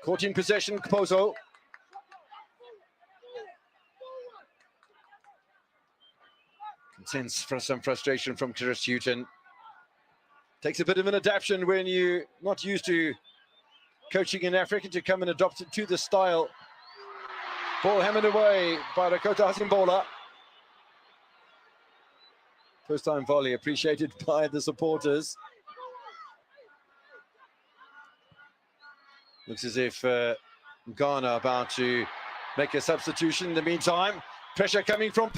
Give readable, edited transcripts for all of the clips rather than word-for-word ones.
Caught in possession, Kpozo. Can sense some frustration from Chris Houghton. Takes a bit of an adaptation when you're not used to coaching in Africa to come and adopt it to the style. Ball hammered away by Dakota Hasimbola. First time volley appreciated by the supporters. Looks as if Ghana about to make a substitution in the meantime. Pressure coming from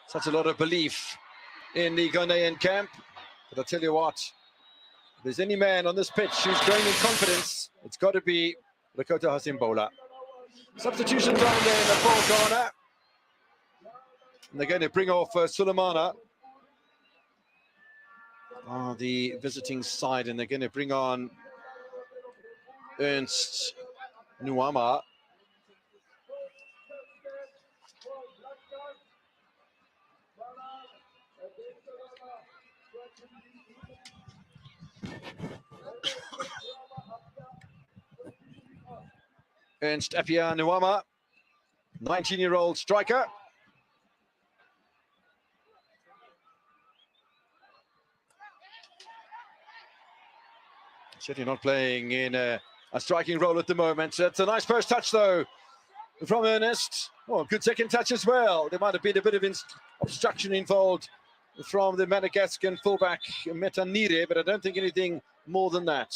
such a lot of belief in the Ghanaian camp. But I'll tell you what, if there's any man on this pitch who's growing in confidence, it's got to be Dakota Hasimbola. Substitution down there for Ghana. And they're going to bring off Sulemana on the visiting side, and they're going to bring on Ernst Nuama. Ernst Apia Nuama, 19-year-old striker. Certainly not playing in a striking role at the moment. It's a nice first touch, though, from Ernest. Oh, good second touch as well. There might have been a bit of obstruction involved from the Madagascan fullback Metanire, but I don't think anything more than that.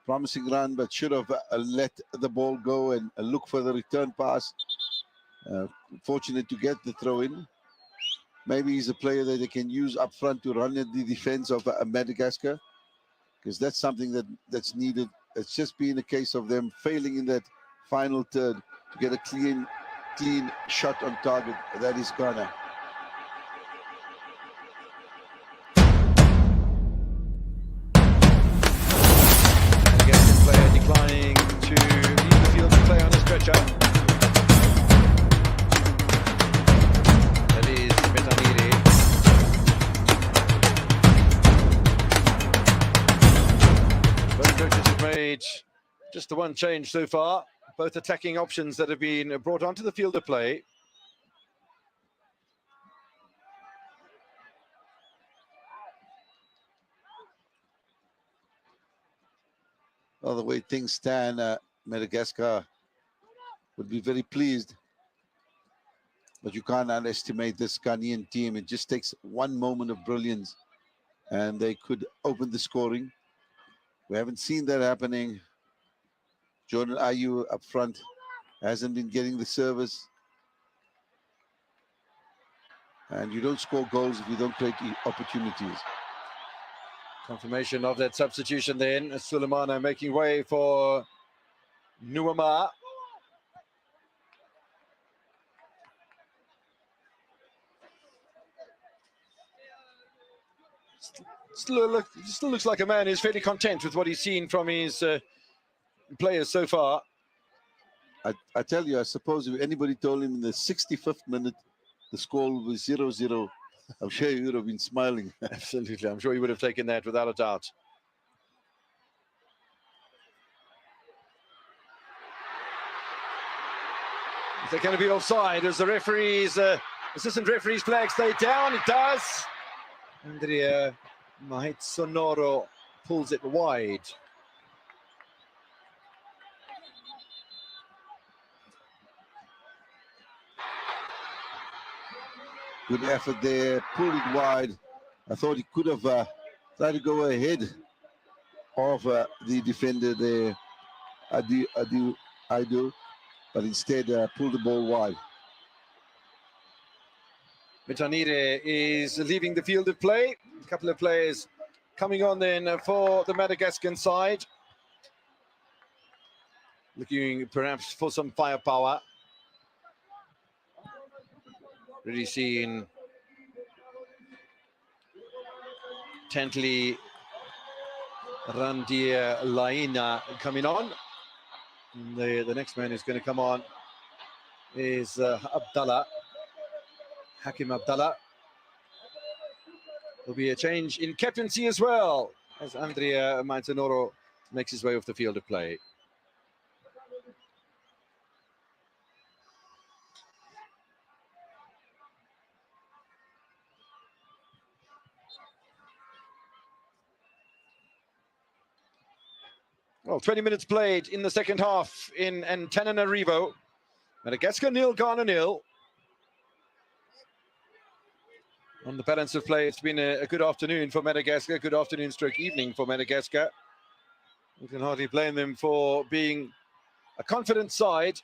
Promising run, but should have let the ball go and look for the return pass. Fortunate to get the throw in. Maybe he's a player that they can use up front to run at the defense of Madagascar, because that's something that's needed. It's just been a case of them failing in that final third to get a clean shot on target. That is Ghana. Declining to leave the field to play on a stretcher. That is Metanire. Both coaches have made just the one change so far. Both attacking options that have been brought onto the field of play. Well, the way things stand, Madagascar would be very pleased. But you can't underestimate this Ghanaian team. It just takes one moment of brilliance and they could open the scoring. We haven't seen that happening. Jordan Ayew up front hasn't been getting the service. And you don't score goals if you don't create opportunities. Confirmation of that substitution then. Sulemana making way for Nuama. Still looks like a man who's fairly content with what he's seen from his players so far. I tell you, I suppose if anybody told him in the 65th minute the score was 0-0, I'm sure he would have been smiling. Absolutely. I'm sure he would have taken that without a doubt. Is there going to be offside as the referees, assistant referees flag stay down? It does. Andrea Mahitsonoro pulls it wide. Good effort there, pulled it wide. I thought he could have tried to go ahead of the defender there, Aidu, but instead pulled the ball wide. Metanire is leaving the field of play. A couple of players coming on then for the Madagascan side. Looking perhaps for some firepower. Really seeing Tentley, Randir Laina coming on. And the next man who's going to come on is Abdallah, Hakim Abdallah. There'll be a change in captaincy as well, as Andrea Manzanoro makes his way off the field of play. Well, 20 minutes played in the second half in Antananarivo. Madagascar 0, Ghana 0. On the balance of play, it's been a good afternoon for Madagascar, good afternoon stroke evening for Madagascar. We can hardly blame them for being a confident side.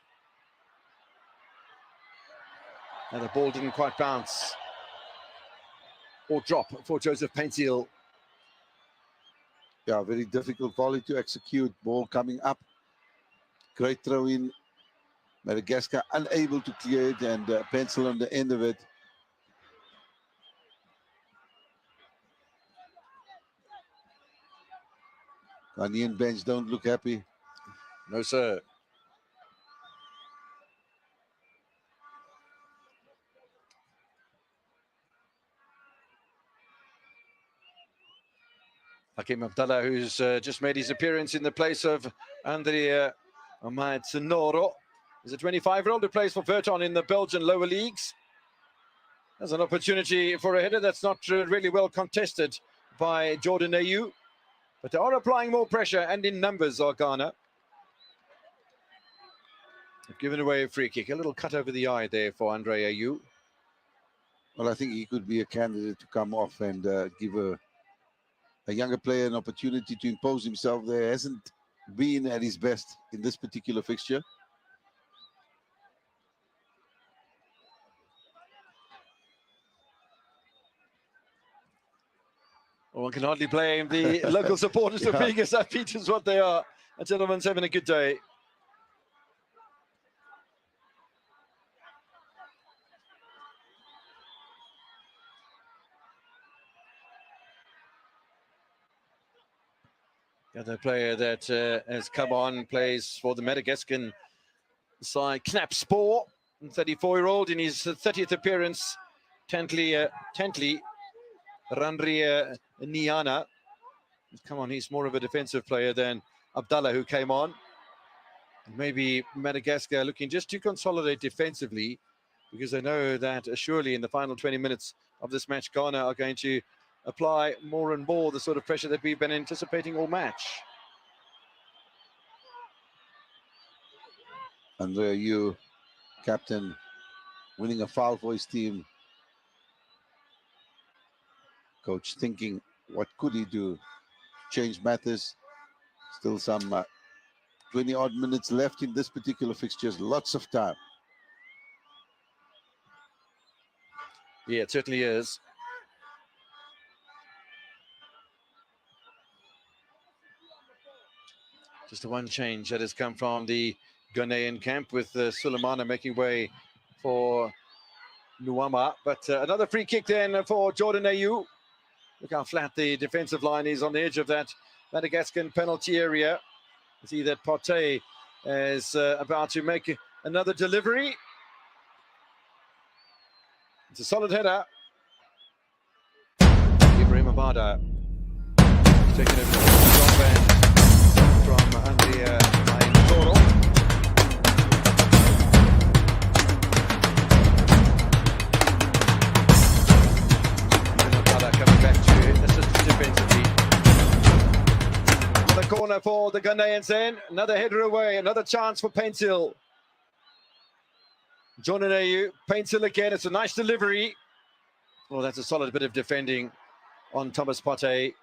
And the ball didn't quite bounce or drop for Joseph Paintsil. Yeah, very difficult volley to execute. Ball coming up. Great throw in. Madagascar unable to clear it, and Paintsil on the end of it. Ghanaian bench don't look happy. No, sir. Hakim Abdallah, who's just made his appearance in the place of Andrea Manzanoro, is a 25-year-old who plays for Verton in the Belgian lower leagues. There's an opportunity for a header that's not really well contested by Jordan Ayew, but they are applying more pressure, and in numbers are Ghana. They've given away a free kick, a little cut over the eye there for Andre Ayew. Well, I think he could be a candidate to come off and give a younger player an opportunity to impose himself there. Hasn't been at his best in this particular fixture. Well, one can hardly blame the local supporters for being as upbeat as what they are. The gentleman's having a good day. The other player that has come on plays for the Madagascan side, Knap Spoor, 34-year-old in his 30th appearance. Tentley Randria Niana. Come on, he's more of a defensive player than Abdallah, who came on. Maybe Madagascar looking just to consolidate defensively, because they know that surely in the final 20 minutes of this match, Ghana are going to apply more and more the sort of pressure that we've been anticipating all match. Andre Ayew, captain, winning a foul for his team. Coach thinking, what could he do? Change matters. Still some 20-odd minutes left in this particular fixture. Lots of time. Yeah, it certainly is. Just the one change that has come from the Ghanaian camp, with Sulemana making way for Nuama. But another free kick then for Jordan Ayew. Look how flat the defensive line is on the edge of that Madagascan penalty area. You see that Partey is about to make another delivery. It's a solid header. Ibrahim Abada taking over the strong band from Andrea Manzanoro. Abada coming back to assist defensively. On the corner for the Ghanaians then. Another header away, another chance for Paintsil. Jordan Ayew, Paintsil again. It's a nice delivery. Well, that's a solid bit of defending on Thomas Partey.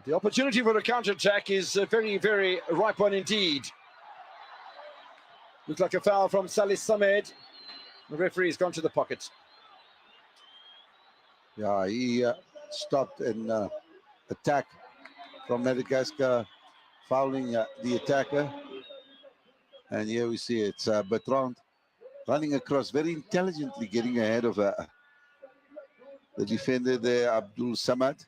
The opportunity for a counter-attack is a very, very ripe one indeed. Looks like a foul from Salis Samed. The referee's gone to the pocket. Yeah, he stopped an attack from Madagascar, fouling the attacker. And here we see it's Bertrand running across very intelligently, getting ahead of the the defender there, Abdul Samad.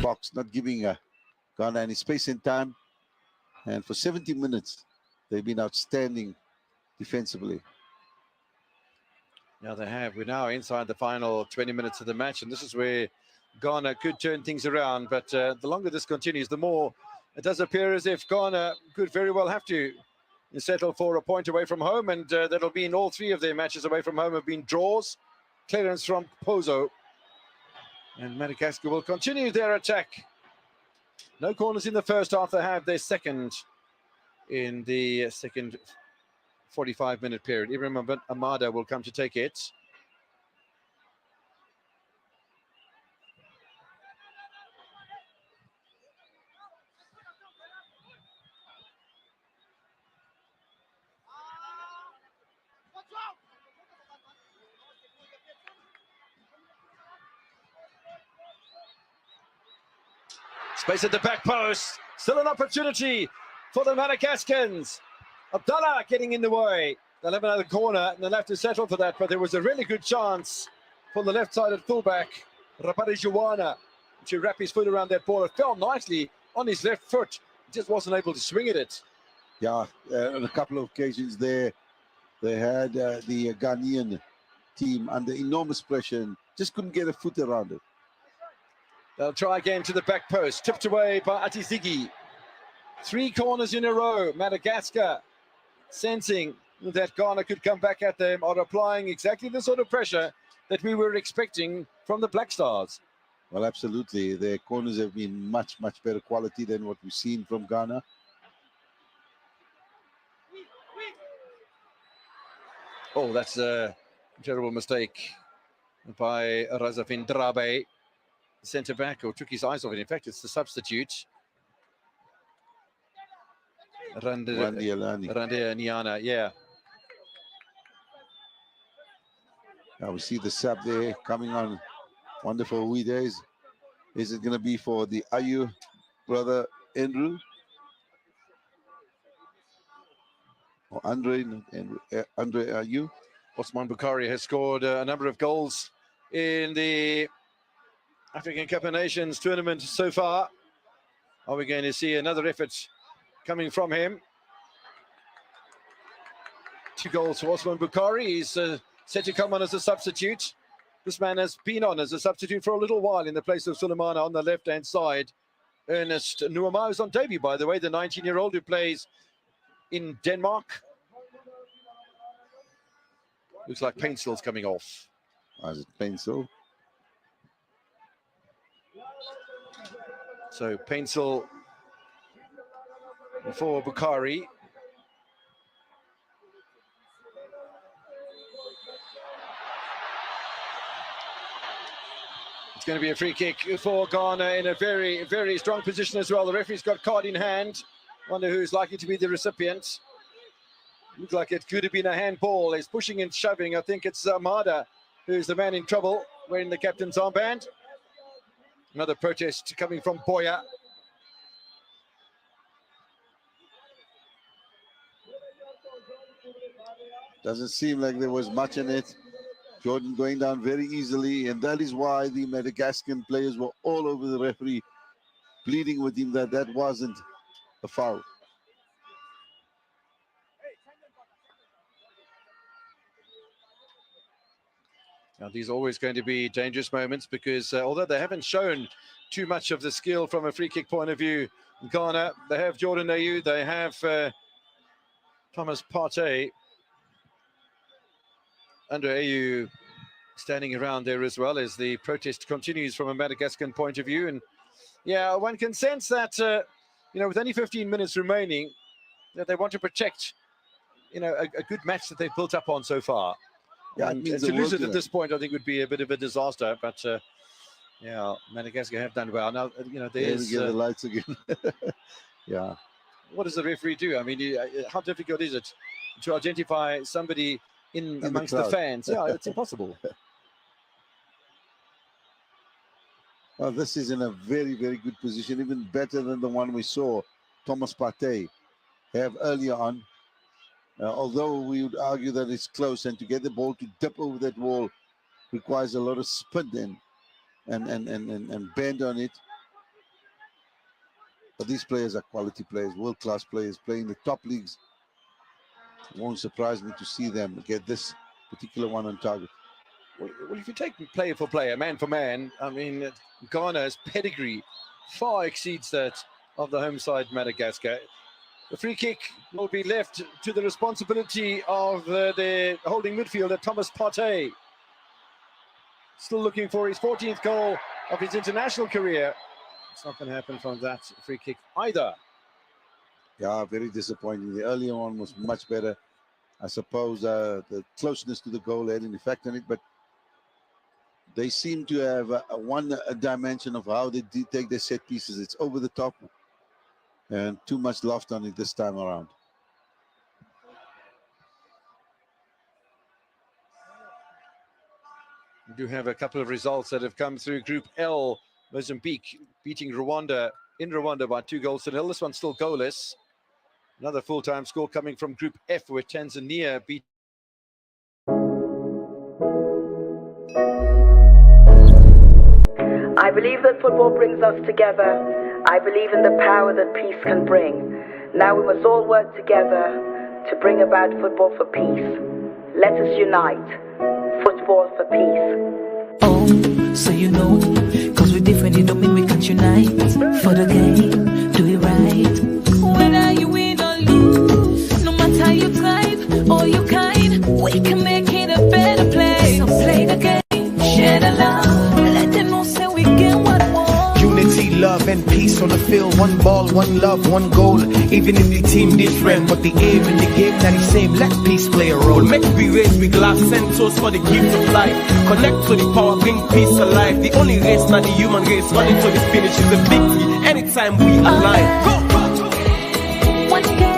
Box, not giving Ghana any space and time. And for 70 minutes, they've been outstanding defensively. Yeah, they have. We're now inside the final 20 minutes of the match, and this is where Ghana could turn things around. But the longer this continues, the more it does appear as if Ghana could very well have to settle for a point away from home, and that'll be in all three of their matches away from home have been draws. Clearance from Pozo. And Madagascar will continue their attack. No corners in the first half. They have their second in the second 45-minute period. Ibrahim Amada will come to take it. Space at the back post. Still an opportunity for the Madagascans. Abdallah getting in the way. They'll have another corner and they'll have to settle for that. But there was a really good chance for the left-sided fullback, Rapari Juwana, to wrap his foot around that ball. It fell nicely on his left foot. He just wasn't able to swing at it. Yeah, on a couple of occasions there, they had the Ghanaian team under enormous pressure and just couldn't get a foot around it. They'll try again to the back post. Tipped away by Atizigi. 3 corners in a row. Madagascar, sensing that Ghana could come back at them, are applying exactly the sort of pressure that we were expecting from the Black Stars. Well, absolutely. Their corners have been much, much better quality than what we've seen from Ghana. Oh, that's a terrible mistake by Razafin Drabe, centre back, who took his eyes off it. In fact, it's the substitute. Rande Niana, yeah. Now we see the sub there coming on. Wonderful wee days. Is it going to be for the Ayu brother Andrew? Or Andre, not Andrew, Andre Ayu? Osman Bukhari has scored a number of goals in the African Cup of Nations tournament so far. Are we going to see another effort coming from him? 2 goals for Osman Bukhari. He's set to come on as a substitute. This man has been on as a substitute for a little while in the place of Sulemana on the left-hand side. Ernest Nuama is on debut, by the way, the 19-year-old who plays in Denmark. Looks like Painstill's coming off. Is it Painstill? So Painstill for Bukhari. It's going to be a free kick for Ghana in a very, very strong position as well. The referee's got card in hand. Wonder who's likely to be the recipient. Looks like it could have been a handball. He's pushing and shoving. I think it's Amada who's the man in trouble, wearing the captain's armband. Another protest coming from Boya. Doesn't seem like there was much in it. Jordan going down very easily, and that is why the Madagascan players were all over the referee, pleading with him that that wasn't a foul. Now, these are always going to be dangerous moments because although they haven't shown too much of the skill from a free kick point of view, Ghana, they have Jordan Ayew, they have Thomas Partey. Under Ayew standing around there as well as the protest continues from a Madagascan point of view. And yeah, one can sense that, you know, with only 15 minutes remaining, that they want to protect, you know, a good match that they've built up on so far. Yeah, and to lose it at this point, I think would be a bit of a disaster. But yeah, Madagascar have done well. Now, you know, there's the lights again. Yeah. What does the referee do? I mean, how difficult is it to identify somebody in amongst the fans? Yeah, it's impossible. Well, this is in a very, very good position, even better than the one we saw Thomas Partey have earlier on. Although we would argue that it's close, and to get the ball to dip over that wall requires a lot of spin and bend on it. But these players are quality players, world-class players, playing the top leagues. It won't surprise me to see them get this particular one on target. Well, if you take player for player, man for man, I mean, Ghana's pedigree far exceeds that of the home side, Madagascar. The free kick will be left to the responsibility of the holding midfielder, Thomas Partey. Still looking for his 14th goal of his international career. It's not going to happen from that free kick either. Yeah, very disappointing. The earlier one was much better. I suppose the closeness to the goal had an effect on it, but they seem to have one dimension of how they take their set pieces. It's over the top and too much loft on it this time around. We do have a couple of results that have come through. Group L, Mozambique beating Rwanda in Rwanda by 2-0. This one's still goalless. Another full-time score coming from Group F, where Tanzania beat. I believe that football brings us together. I believe in the power that peace can bring. Now we must all work together to bring about football for peace. Let us unite. Football for peace. Oh, so you know, cause we're different, it don't mean we can't unite. For the game, do it right. Whether you win or lose, no matter you tribe or you kind, we can make it a better place. So play the game, share the love, let them know say we get what we want. Unity, love and peace on the field. One ball, one love, one goal. Even if the team different, but the aim in the game not the same. Let peace play a role. Make we raise with glass and toast for the gift of life. Connect to the power, bring peace alive. The only race, not the human race. Running to the finish is a victory. Anytime we align. Go! One game.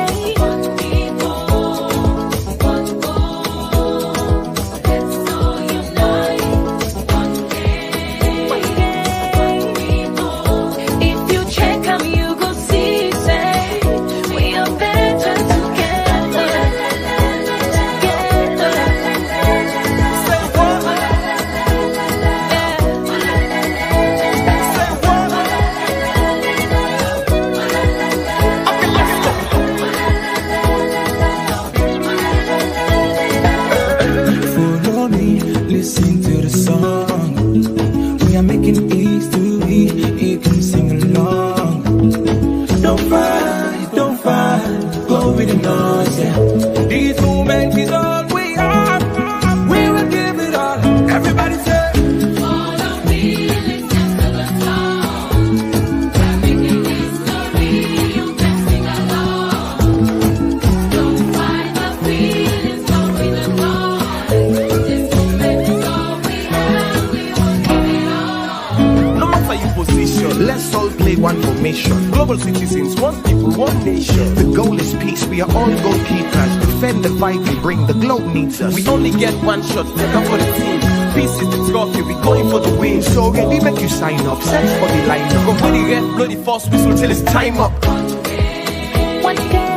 Listen to the song. We are making history. You can sing along. Don't fight. Go with the noise. Yeah. This moment is all we are. We will give it all. Everybody say. Follow me, listen to the song. We're making history. You can sing along. Don't fight the feelings. Go with the noise. Let's all play one formation. Global citizens, one people, one nation. The goal is peace. We are all goalkeepers. Defend the vibe we bring. The globe needs us. We only get one shot. Take up for the team. Peace is the trophy. We going for the win. So ready, make you sign up. Search for the lineup. Go for the red, blow the first whistle till it's time up. One game.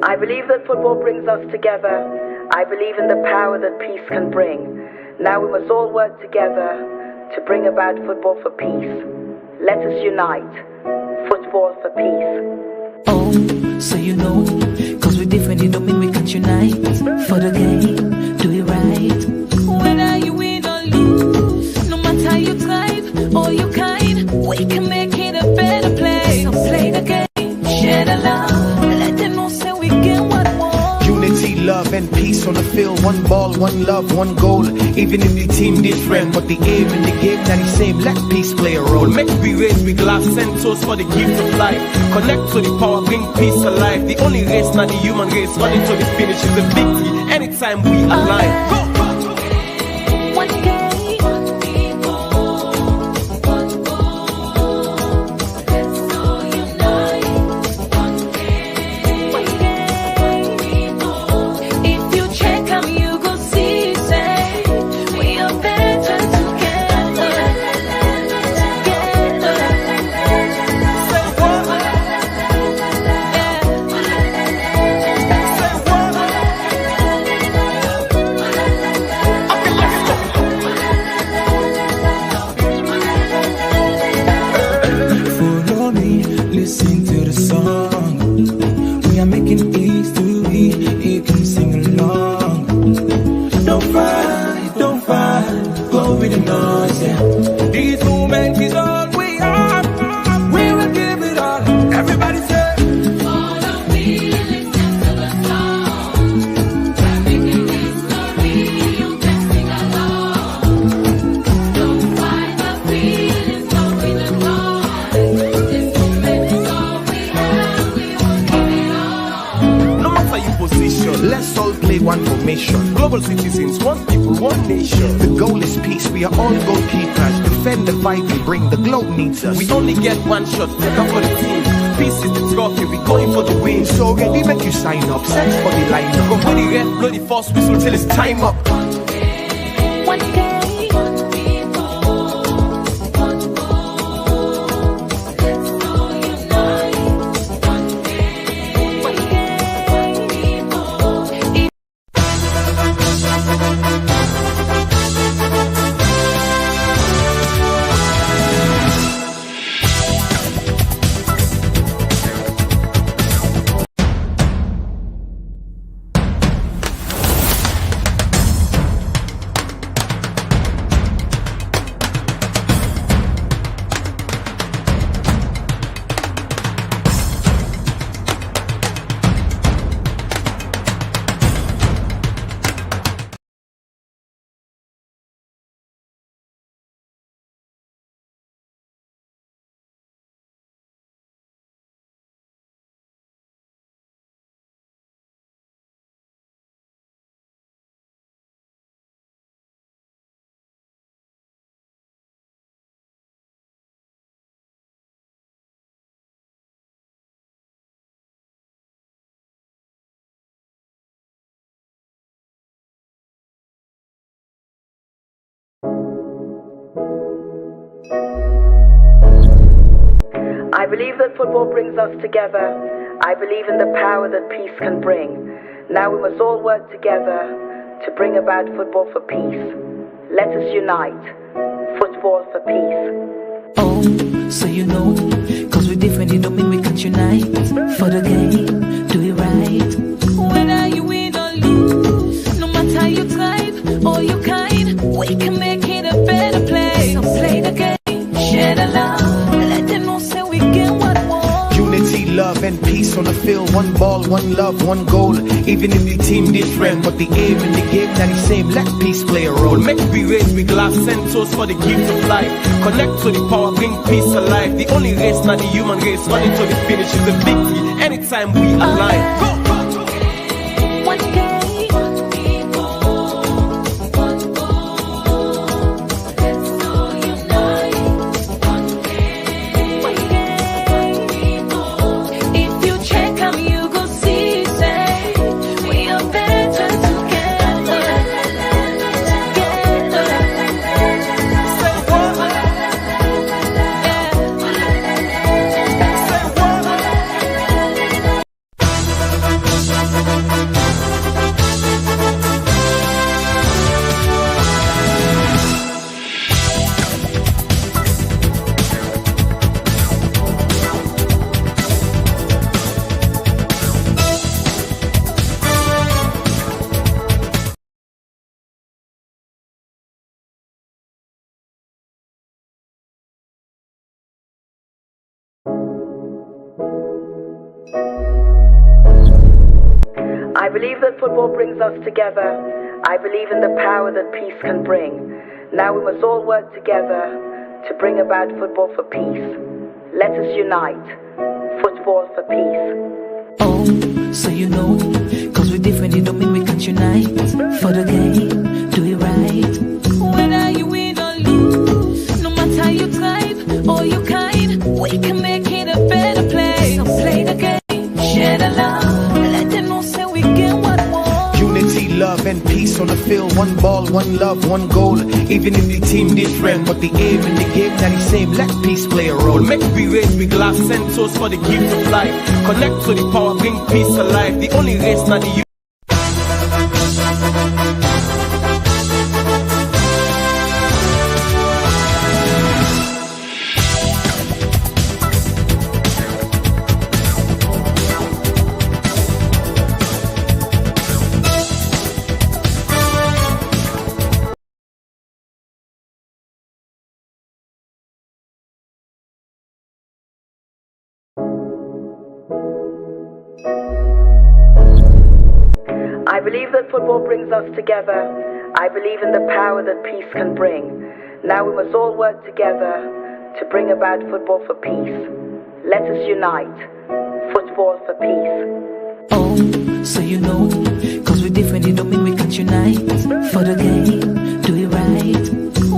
I believe that football brings us together. I believe in the power that peace can bring. Now we must all work together to bring about football for peace. Let us unite. Football for peace. Oh, so you know, cause we're different, it don't mean we can't unite. For the game, do it right. Whether you win or lose, no matter you tribe or you kind, we can make it a better place. So play the game, share the love, let them know say we get what we want. Unity, love and peace on the field. One ball, one love, one goal. Even if the team different, but the aim in the game that is same. Let peace play a role. Make we raise with glass and toast for the gift of life. Connect to the power, bring peace alive. The only race, not the human race. Running to the finish is a victory. Anytime we align. Go! One day. Listen to the song. We are making history. You can sing along. Don't fight. Go with the noise. Yeah. This moment is all we are. We will give it all. Everybody say. Follow me, listen to the song. We're making history. You can sing along. Don't fight the feelings. Go with the noise. This moment is all we have. We will give it all. No matter your position, let's all play one formation. Global citizens, one people, one nation. The goal is peace, we are all goalkeepers. Defend the fight, we bring the globe needs us. We only get one shot, take up for the team. Peace is the trophy, we going for the win. So ready, make you sign up, search for the lineup. Go with the ref, blow the first whistle till it's time up. One day. I believe that football brings us together. I believe in the power that peace can bring. Now we must all work together to bring about football for peace. Let us unite. Football for peace. Oh, so you know, cause we're different, it don't mean we can't unite. For the game, do it right. Whether you win or lose, no matter your tribe or your kind, we can make it a better place. So play the game, share the love, let them know say we get what we want. Unity, love and peace on the field. One ball, one love, one goal. Even if the team different, but the aim in the game that is same. Let peace play a role. Make we raise with glass and toast for the gift of life. Connect to the power, bring peace alive. The only race, not the human race. Running to the finish is a victory. Anytime we align. Go! One day. believe that football brings us together. I believe in the power that peace can bring. Now we must all work together to bring about football for peace. Let us unite. Football for peace. Oh, so you know, cause we're different, it don't mean we can't unite. For the game, do it right. Whether you win or lose, no matter your tribe or your kind, we can make it a better place. So play the game, share the love, let them know say we get what we want. Unity, love, and peace on the field. One ball, one love, one goal. Even if the team different, but the aim in the game that is same. Let peace play a role. Make we raise with glass and toast for the gift of life. Connect to the power, bring peace alive. The only race not the youth. I believe that football brings us together. I believe in the power that peace can bring. Now we must all work together to bring about football for peace. Let us unite. Football for peace. Oh, so you know, cause we're different, it don't mean we can't unite. For the game, do it right.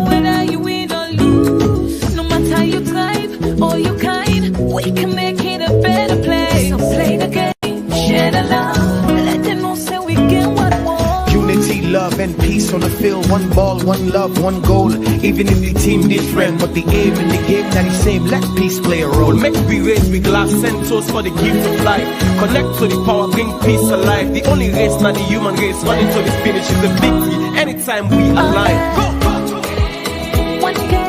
Whether you win or lose, no matter your tribe or your kind, we can make it a better place. So play the game, share the love, let them know say we get what we want. Unity, love, and peace on the field. One ball, one love, one goal. Even if the team different, but the aim in the game that is same. Let peace play a role. Make we raise with glass and toast for the gift of life. Connect to the power, bring peace alive. The only race not the human race. Running to the finish is the victory. Anytime we align. Go! One game.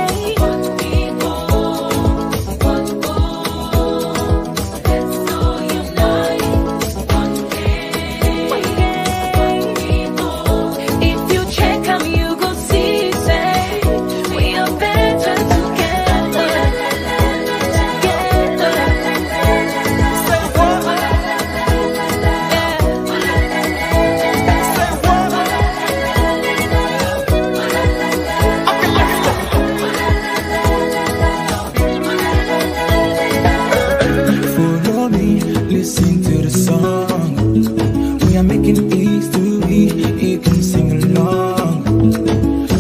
If you check 'em, you go see, say, we are better together. Together. Say what? Say what? Okay, let's go. Follow me, listen to the song. We are making history, you can sing along.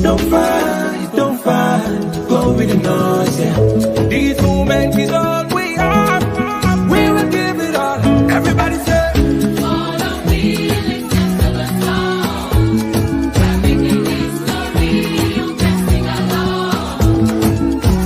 Don't fight, go with the noise, yeah. This moment is all we are. We will give it all. Everybody say, Follow me, listen to the song. We're making history, you can sing along.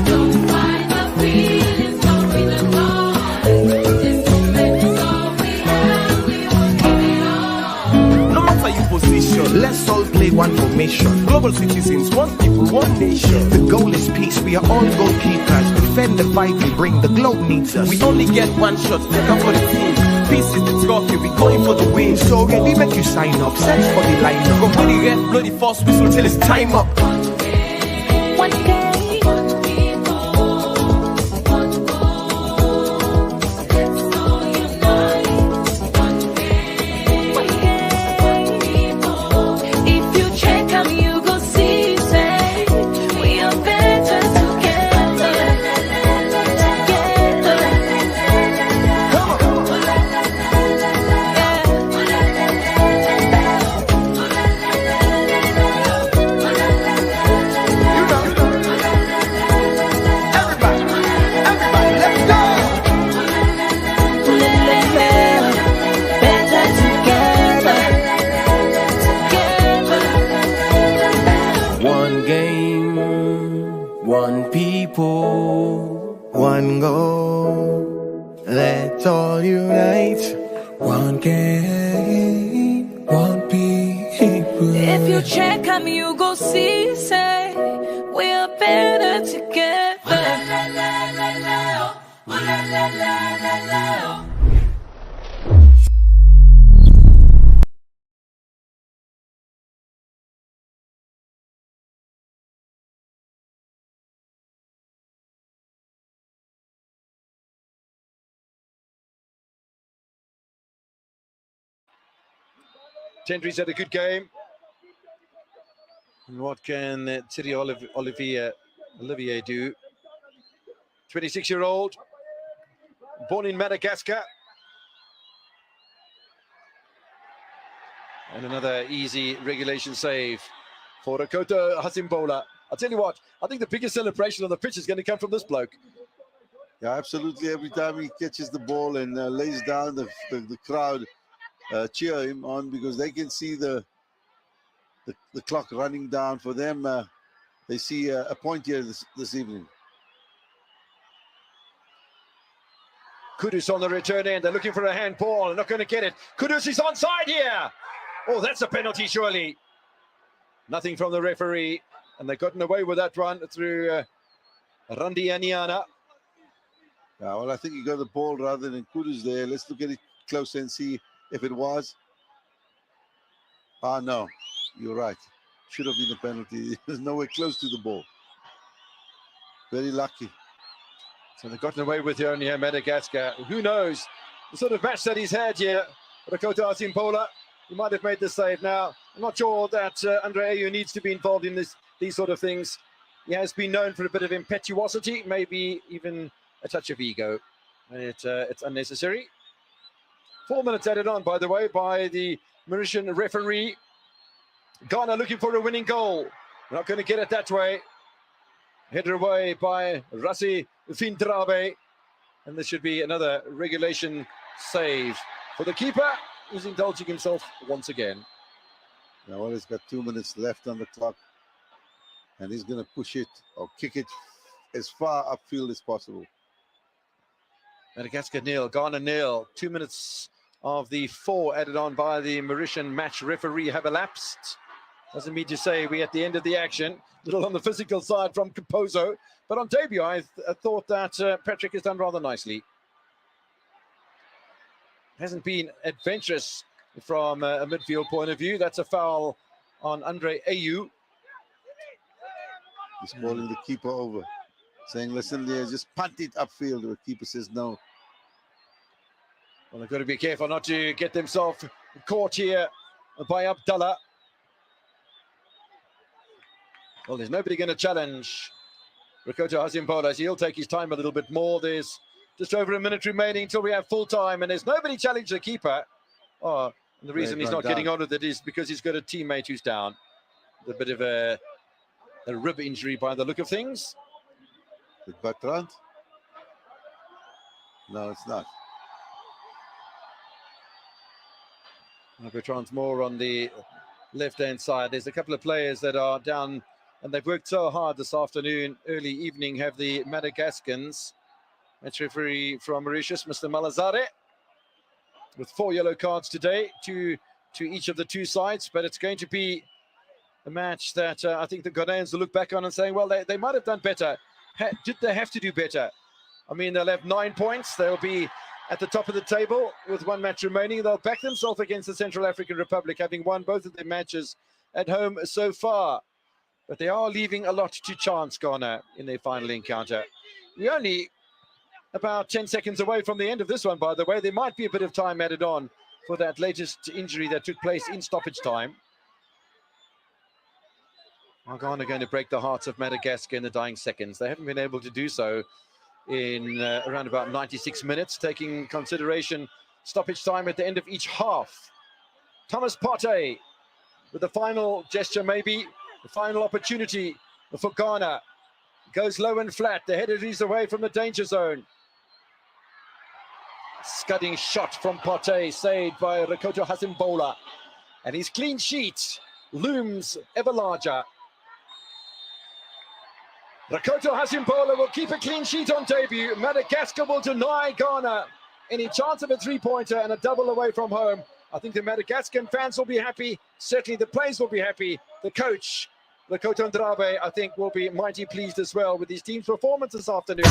Don't fight the feelings, go with the noise. This moment is all we have, we will give it all. No matter your position, let's all play one formation. Global citizens, one people, one nation. The goal is peace, we are all goalkeepers. Defend the fight we bring, the globe needs us. We only get one shot, take up for the team. Peace is the trophy, we going for the win. So ready, make you sign up, search for the lineup. Go for the red, blow the first whistle till it's time up. One game. If you check 'em, you go see, say, we are better together. Together. Everybody, let's go. Better together. Together. one game, one people, one goal. Let's all unite. One game, one people. If you check 'em, you go see, say, we are better together. Tendry's had a good game. And what can Thierry Olivier do? 26-year-old, born in Madagascar. And another easy regulation save for Rakoto Hasimbola. I'll tell you what, I think the biggest celebration on the pitch is going to come from this bloke. Yeah, absolutely. Every time he catches the ball and lays down, the crowd cheer him on because they can see the clock running down for them. They see a point here this evening. Kudus on the return end. They're looking for a handball. They're not going to get it. Kudus is onside here. Oh, that's a penalty, surely. Nothing from the referee. And they've gotten away with that one through Randi Aniana. Yeah, well, I think he got the ball rather than Kudus there. Let's look at it closer and see if it was. Ah, no. You're right. Should have been a penalty. There's nowhere close to the ball. Very lucky. So they've gotten away with here near Madagascar. Who knows the sort of match that he's had here. Rakoto Hasimbola, he might have made the save now. I'm not sure that Andre Ayew needs to be involved in these sort of things. He has been known for a bit of impetuosity, maybe even a touch of ego. It's unnecessary. 4 minutes added on, by the way, by the Mauritian referee. Ghana looking for a winning goal. Not going to get it that way. Header away by Rassi Findrabe. And this should be another regulation save for the keeper, who's indulging himself once again. Now, well, he's got 2 minutes left on the clock. And he's going to push it or kick it as far upfield as possible. Madagascar nil, Ghana nil. 2 minutes of the 4 added on by the Mauritian match referee have elapsed. Doesn't mean to say we're at the end of the action. A little on the physical side from Kaposo. But on debut, I thought that Patrick has done rather nicely. Hasn't been adventurous from a midfield point of view. That's a foul on Andre Ayew. He's calling the keeper over, saying, listen there, just punt it upfield. The keeper says no. Well, they've got to be careful not to get themselves caught here by Abdallah. Well, there's nobody going to challenge Rakoto Hasimbola. So he'll take his time a little bit more. There's just over a minute remaining until we have full time, and there's nobody challenging the keeper. Oh, and the reason he's not getting on with it is because he's got a teammate who's down. A bit of a rib injury by the look of things. Is it Bertrand? No, it's not. Bertrand's more on the left-hand side. There's a couple of players that are down, and they've worked so hard this afternoon, early evening, have the Madagascans. Match referee from Mauritius, Mr. Malazare, with 4 yellow cards today, to each of the two sides. But it's going to be a match that I think the Ghanaians will look back on and saying, well, they might have done better. Did they have to do better? I mean, they'll have 9 points. They'll be at the top of the table with 1 match remaining. They'll back themselves against the Central African Republic, having won both of their matches at home so far. But they are leaving a lot to chance, Ghana, in their final encounter. We're only about 10 seconds away from the end of this one, by the way. There might be a bit of time added on for that latest injury that took place in stoppage time. Are Ghana going to break the hearts of Madagascar in the dying seconds? They haven't been able to do so in around about 96 minutes, taking consideration stoppage time at the end of each half. Thomas Partey with the final gesture, maybe the final opportunity for Ghana. Goes low and flat. The header is away from the danger zone. Scudding shot from Partey, saved by Rakoto Hasimbola. And his clean sheet looms ever larger. Rakoto Hasimbola will keep a clean sheet on debut. Madagascar will deny Ghana any chance of a 3-pointer and a double away from home. I think the Madagascan fans will be happy. Certainly the players will be happy. The coach, Rakoto Ndrabe, I think will be mighty pleased as well with his team's performance this afternoon.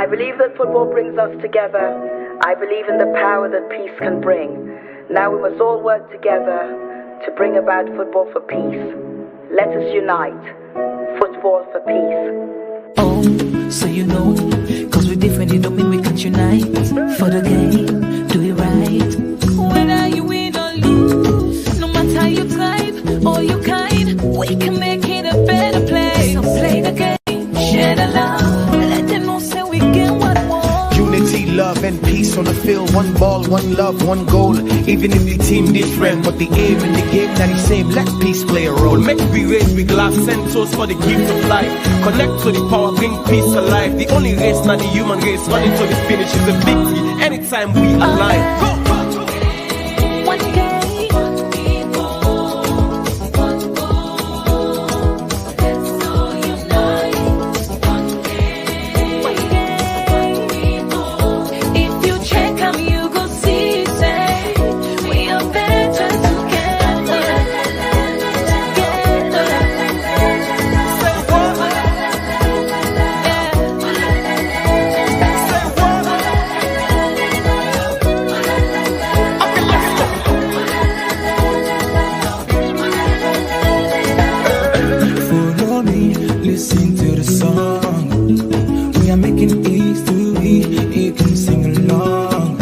believe that football brings us together. I believe in the power that peace can bring. Now we must all work together to bring about football for peace. Let us unite. Football for peace. Oh, so you know, cause we're different, it don't mean we can't unite. For the game, do it right. Whether you win or lose, no matter your tribe or your kind, we can make it a better place. So play the game, share the love, let them know say we get what we want. Unity, love, and peace on the field. One ball, one love, one goal. Even if the team different, but the aim in the game not the same. Let peace play a role. Make we raise with glass and toast for the gift of life. Connect to the power, bring peace alive. The only race, not the human race, running to the finish is a victory. Anytime we align. Go! One game. Listen to the song. We are making history. You can sing along.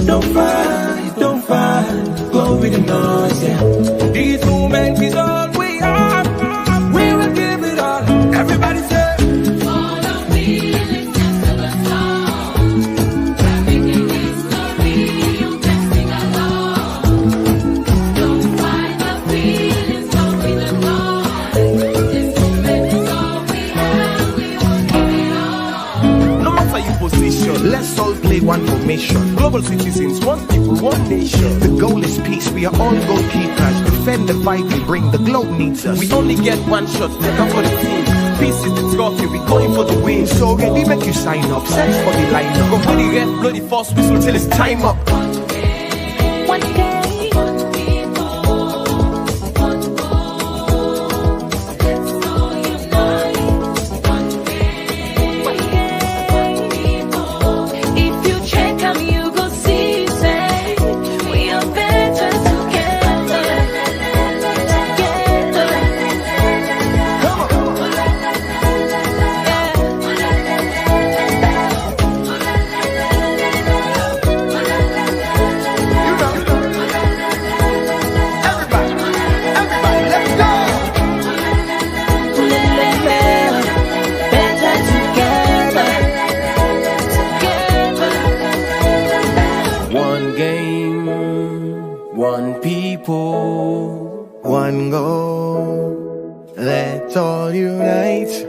Don't fight. Go with the noise, yeah. This moment is all we are. We will give it all. Everybody say. Follow me, listen to the song. We're making history, you can sing along. Don't fight the feelings, go with the noise. This moment is all we have, we won't give it all. No matter your position, let's all play one formation. Global citizens, one people, one nation. The goal is peace, we are all goalkeepers. Defend the fight and bring the globe needs us. We only get one shot, take up for the team. Peace is the trophy, we going for the win. So ready, make you sign up, search for the lineup. Go for the red, blow the first whistle till it's time up. One game. One game, one people, one goal. Let's all unite.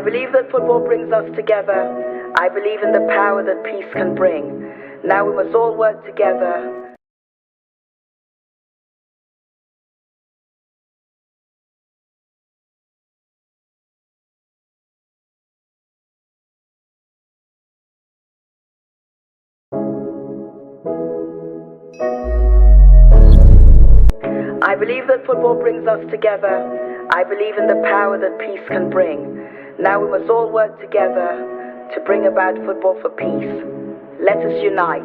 believe that football brings us together. I believe in the power that peace can bring. Now we must all work together. I believe that football brings us together. I believe in the power that peace can bring. Now we must all work together to bring about football for peace. Let us unite.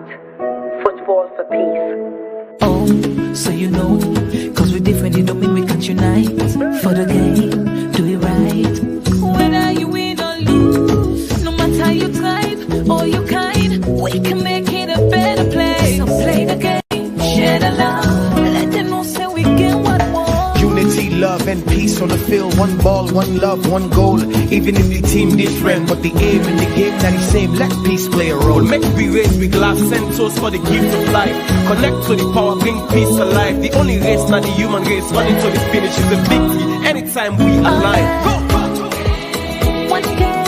Football for peace. Oh, so you know, cause we're different, it don't mean we can't unite. For the game, do it right. Whether you win or lose, no matter your tribe or your kind, we can make it a better place. So play the game, share the love, let them know say we get what we want. Unity, love, and peace on the field. One ball, one love, one goal. Even if the team different, but the aim in the game not the same. Let peace play a role. Make we raise with glass and toast for the gift of life. Connect to the power, bring peace alive. The only race, not the human race, running to the finish is a victory. Anytime we align, go! One game.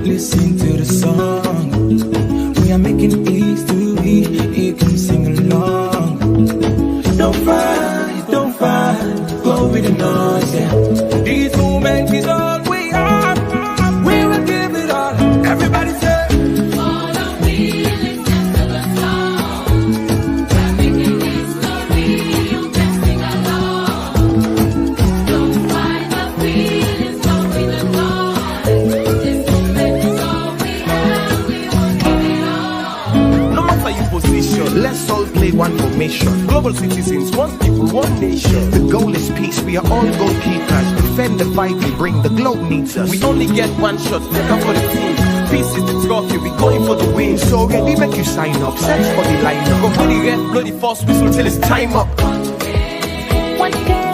Listen to the song. We are making history. You can sing along. Don't fight. Go with the noise, yeah. This moment is all we are. We will give it all. Everybody say. Follow me, listen to the song. We're making history, you can sing along. Don't fight the feelings, go with the noise. This moment is all we have, we won't give it all. No matter your position, let's all play one formation. Global citizens, one people, one nation. The goal is peace, we are all goalkeepers. Defend the fight, we bring the globe needs us. We only get one shot, take up for the team. Peace is the trophy, we going for the win. So ready, make you sign up, search for the lineup. Go for the red, blow the first whistle till it's time up. One game.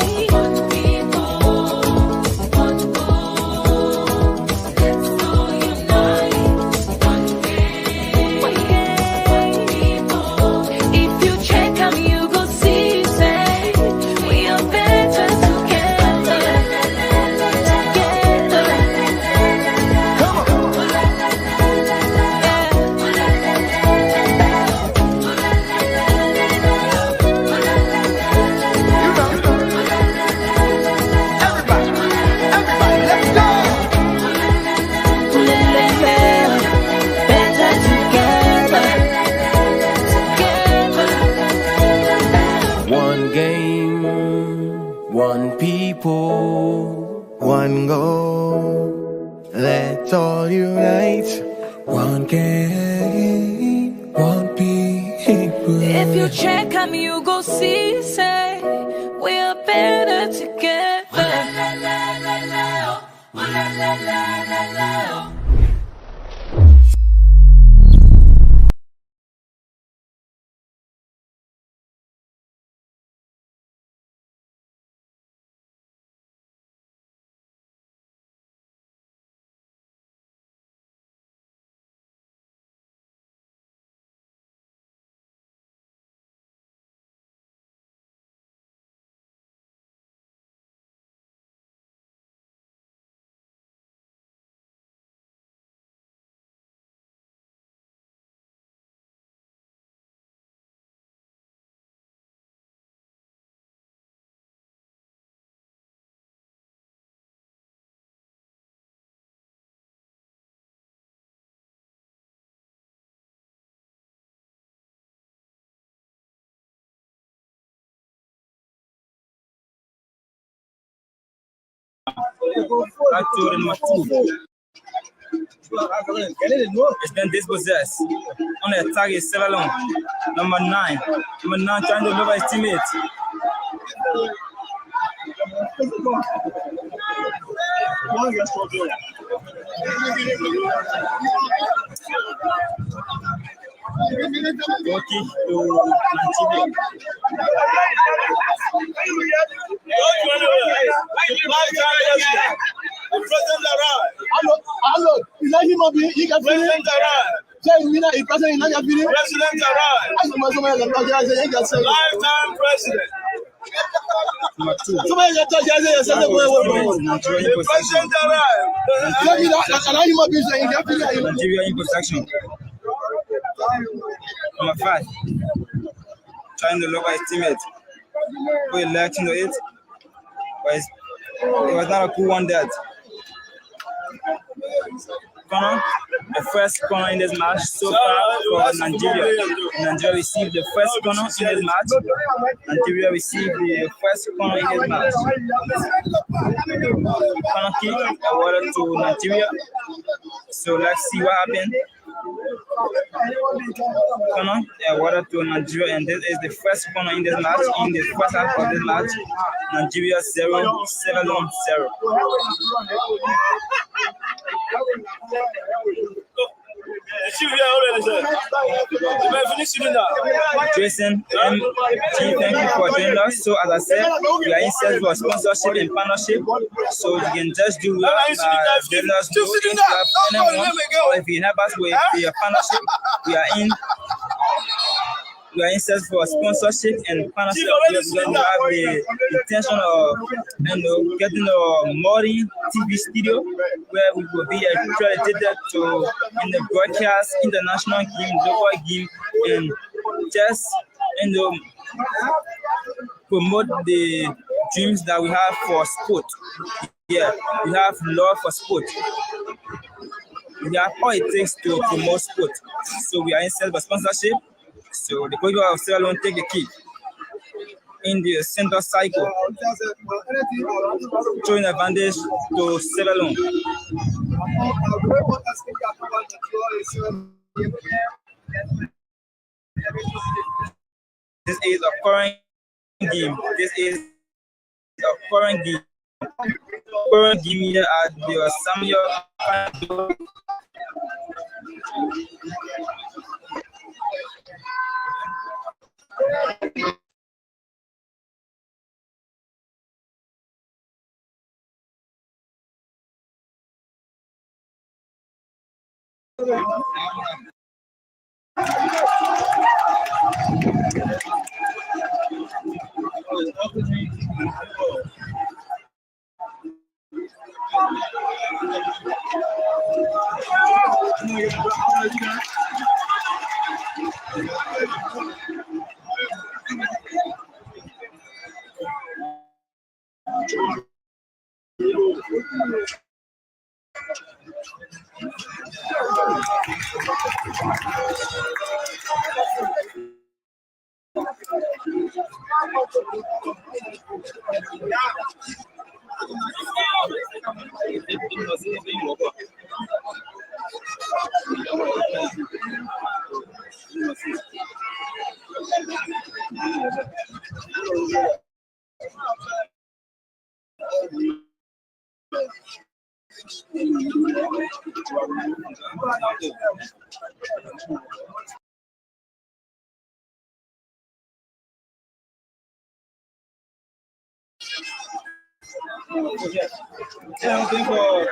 One people, one goal. Let's all unite. One game, one people. If you check them, you go see, say, we are better together. It's been dispossessed. On the attack is still alone. Number 9 trying to deliver his teammates. Turkey to Nigeria. Hello, is that human being? He can feel it. Say, we know a president in Nigeria. President arrived. Lifetime president. Number 2. Somebody just touch your say, Nigeria in possession. President arrived. and human being saying, you feel it. Nigeria in possession. Number 5. Trying to look at his teammate. Who he left into it. But it was not a cool one that. Corner, the first corner in this match so far for Nigeria. Nigeria received the first corner in this match. Nigeria received the first corner in this match. Corner kick awarded to Nigeria. So let's see what happened. Corner awarded to Nigeria, and this is the first corner in this match. In the first half of this match, Nigeria 0, 7-0. Jason, MG, thank you for joining us. So as I said, we are in search for sponsorship and partnership. So you can just do join us anyone, or if you help us with your partnership, we are in search for sponsorship and partnership. We have the intention of getting a modern TV studio where we will be accredited to in the broadcast, international game, local game, and just promote the dreams that we have for sport. Yeah, we have love for sport. We have all it takes to promote sport. So we are in search for sponsorship. So the people of Sierra Leone take the key in the center cycle, showing advantage to Sierra Leone. This is a current game. This is a current game. Current game here at the Samuel. Yeah, I'm looking for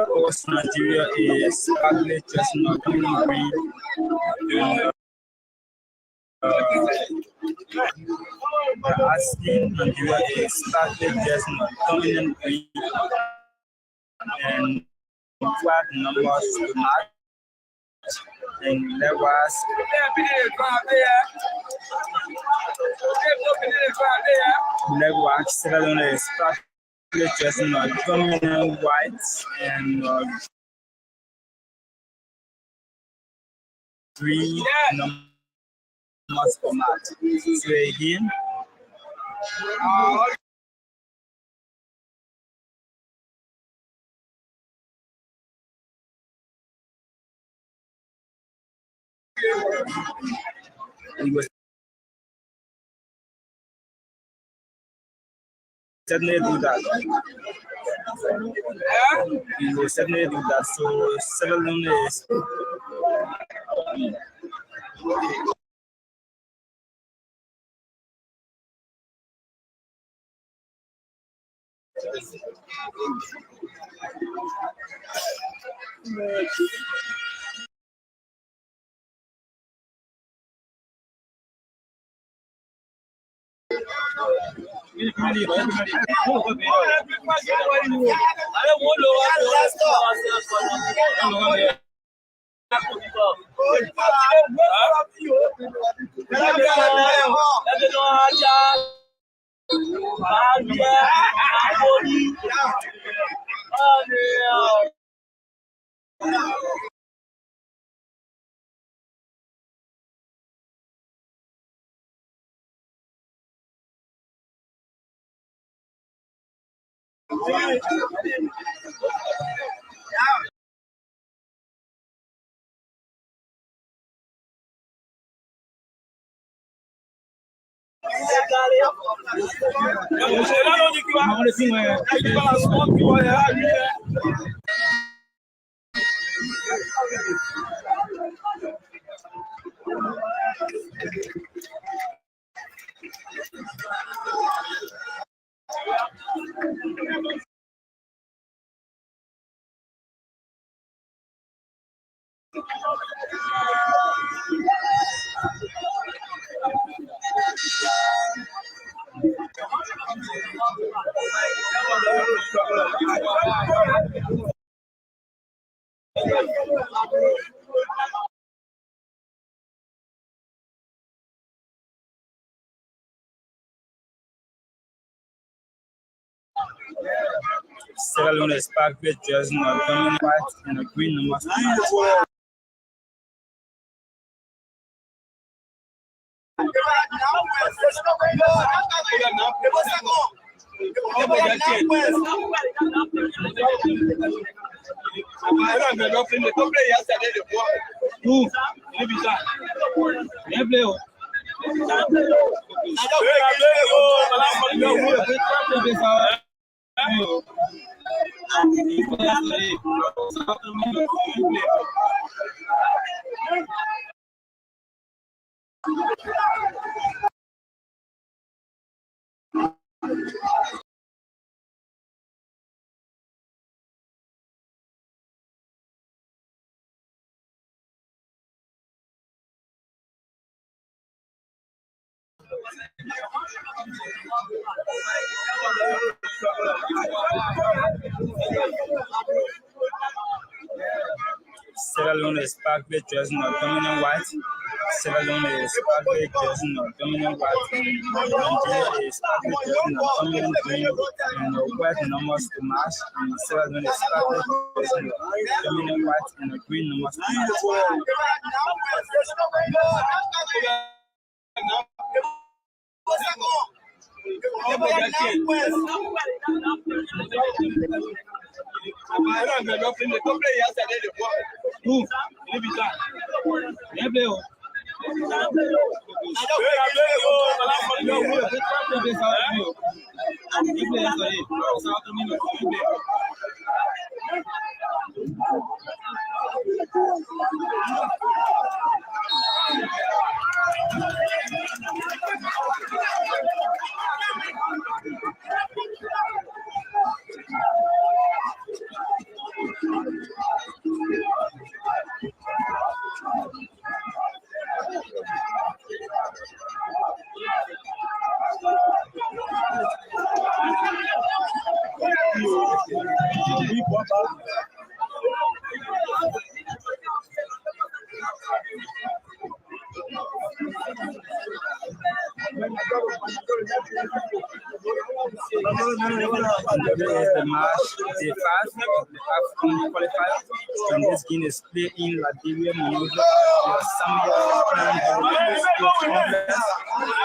Coast Nigeria is partly just not green. Asking Nigeria is partly just not dominant green and flat numbers to match. and likewise Sierra Leone is practically dressing dominant white and green numbers format. So again, we will certainly do that. We will certainly do that. So Sierra Leone is Sierra Leone is packed with jersey dominant white and a green numbers format. Sierra Leone is packed with jersey dominant white. Sierra Leone is packed with jersey dominant white. Nigeria is packed with jersey dominant green and white numbers to match. And Sierra Leone is packed with jersey dominant white and a green numbers to match. Today is the match day 5 of the AFCON qualifier, and this game is played in Liberia, Monrovia, the Samuel Crandall Sports Complex.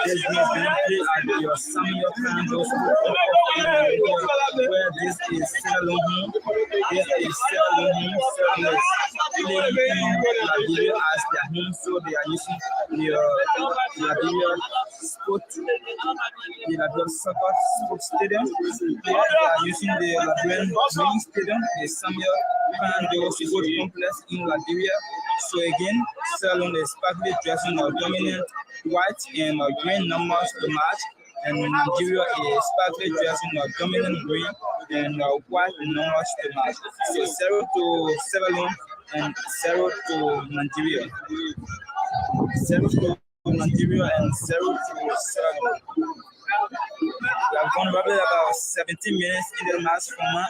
This game is being played at the Samuel Crandall Sports Complex, where this is Sierra home. This is Sierra home. Sierra is playing in Liberia as their home, so they are using the Liberia Sport, the Liberia Soccer Sports Stadium. They are using the Liberian main stadium, the Samuel Crandall Sports Complex in Liberia. So again, Sierra is partly dressing a dominant white and green numbers to match, and Nigeria is partly dressing a dominant green and white numbers to match. So 0-7 and 0 to Nigeria. 0 to Nigeria and 0 to 7. We have gone roughly about 17 minutes in the match from my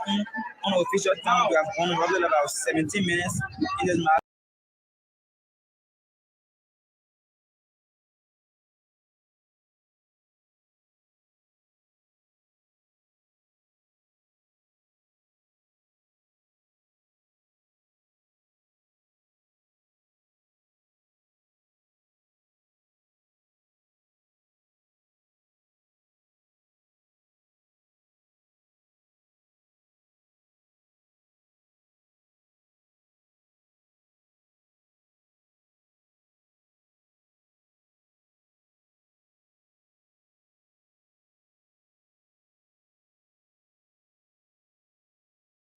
unofficial time. We have gone roughly about 17 minutes in the match.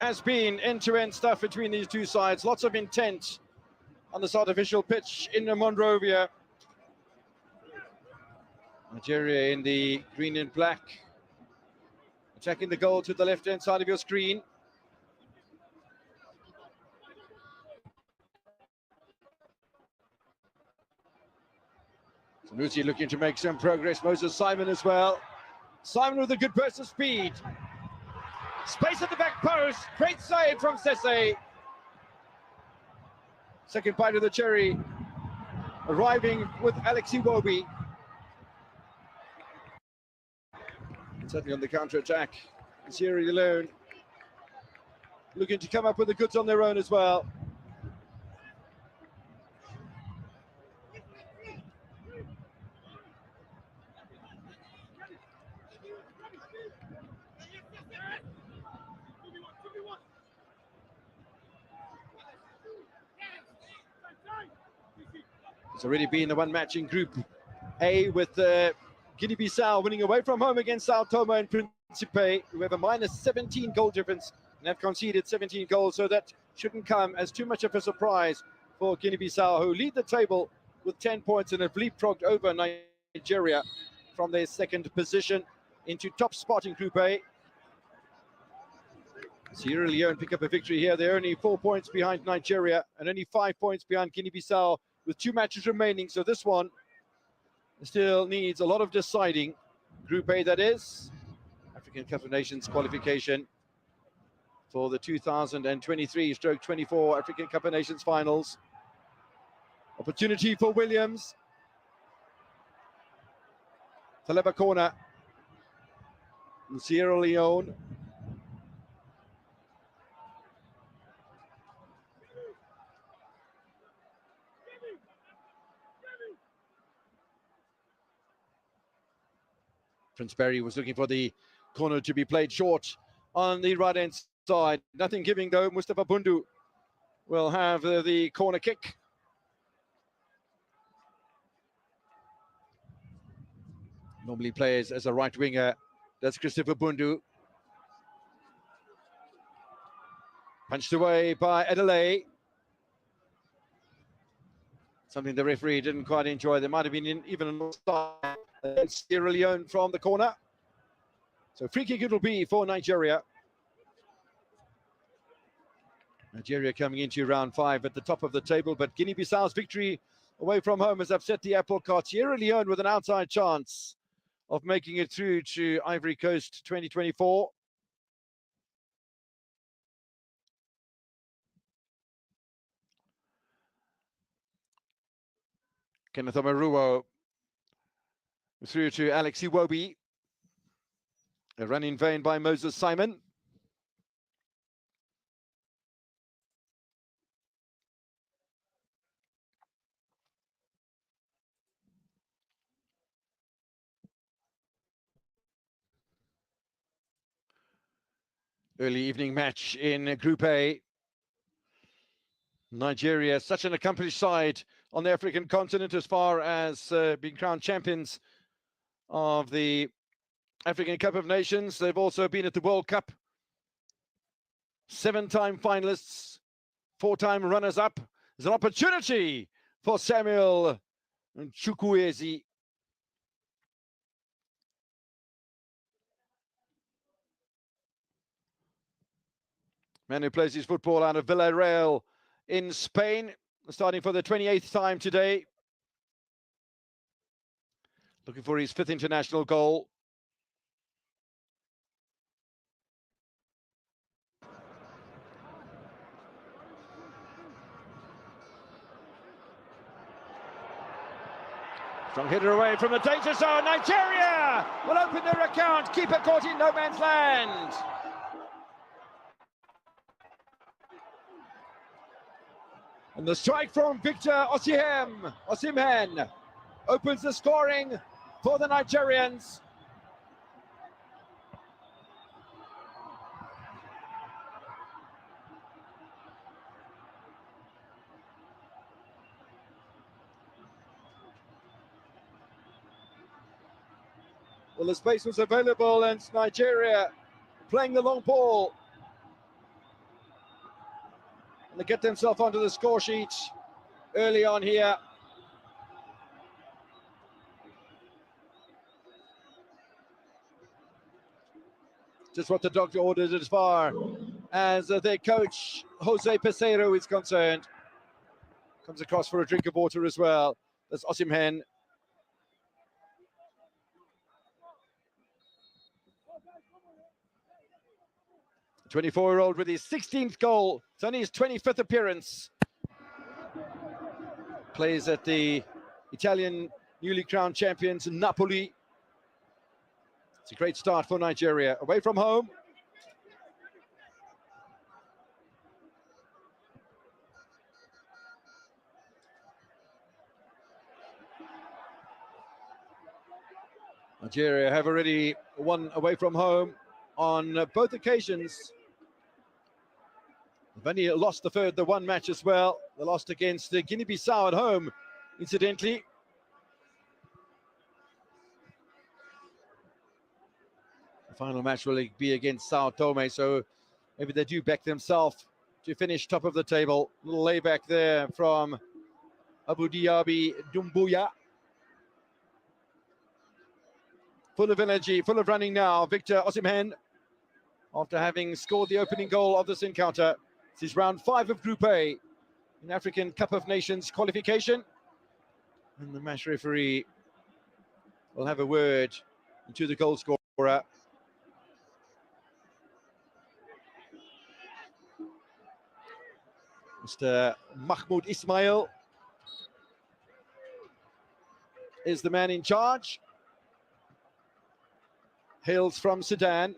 Has been end-to-end stuff between these two sides. Lots of intent on this artificial pitch in Monrovia. Nigeria in the green and black, attacking the goal to the left-hand side of your screen. Sanusi looking to make some progress. Moses Simon as well. Simon with a good burst of speed. Space at the back post. Great side from Sese. Second bite of the cherry. Arriving with Alex Iwobi. Certainly on the counter-attack. Sierra Leone looking to come up with the goods on their own as well. It's already been the one match in Group A with Guinea-Bissau winning away from home against Sao Tome and Principe, who have a minus 17 goal difference and have conceded 17 goals, so that shouldn't come as too much of a surprise for Guinea-Bissau, who lead the table with 10 points and have leapfrogged over Nigeria from their second position into top spot in Group A. Sierra Leone pick up a victory here. They're only 4 points behind Nigeria and only 5 points behind Guinea-Bissau with 2 matches remaining. So this one still needs a lot of deciding. Group A, that is. African Cup of Nations qualification for the 2023/24 African Cup of Nations finals. Opportunity for Williams. Taleba corner. Sierra Leone. Prince Berry was looking for the corner to be played short on the right-hand side. Nothing giving though. Mustafa Bundu will have the corner kick. Normally plays as a right winger. That's Christopher Bundu. Punched away by Adelaide. Something the referee didn't quite enjoy. There might have been even an offside against Sierra Leone from the corner. So free kick it'll be for Nigeria. Nigeria coming into round 5 at the top of the table, but Guinea-Bissau's victory away from home has upset the apple cart. Sierra Leone with an outside chance of making it through to Ivory Coast 2024. Kenneth Omaruo Through to Alex Iwobi. A run in vain by Moses Simon. Early evening match in Group A. Nigeria, such an accomplished side on the African continent as far as being crowned champions of the African Cup of Nations. They've also been at the World Cup. 7-time finalists, 4-time runners-up. There's an opportunity for Samuel Chukwueze. Man who plays his football out of Villarreal in Spain, starting for the 28th time today. Looking for his 5th international goal. Strong header away from the danger zone. Nigeria will open their account. Keeper caught in no man's land. And the strike from Victor Osimhen opens the scoring for the Nigerians. Well, the space was available and Nigeria playing the long ball. And they get themselves onto the score sheet early on here. Just what the doctor ordered as far as their coach, Jose Peseiro, is concerned. Comes across for a drink of water as well. That's Osimhen. The 24-year-old with his 16th goal. It's only his 25th appearance. Plays at the Italian newly crowned champions Napoli. It's a great start for Nigeria. Away from home. Nigeria have already won away from home on both occasions. They've only lost the one match as well. They lost against Guinea-Bissau at home, incidentally. The final match will be against Sao Tome, so maybe they do back themselves to finish top of the table. A little layback there from Abu Diaby Dumbuya. Full of energy, full of running now. Victor Osimhen, after having scored the opening goal of this encounter. This is round 5 of Group A in African Cup of Nations qualification. And the match referee will have a word to the goal scorer. Mr. Mahmoud Ismail is the man in charge. Hails from Sudan.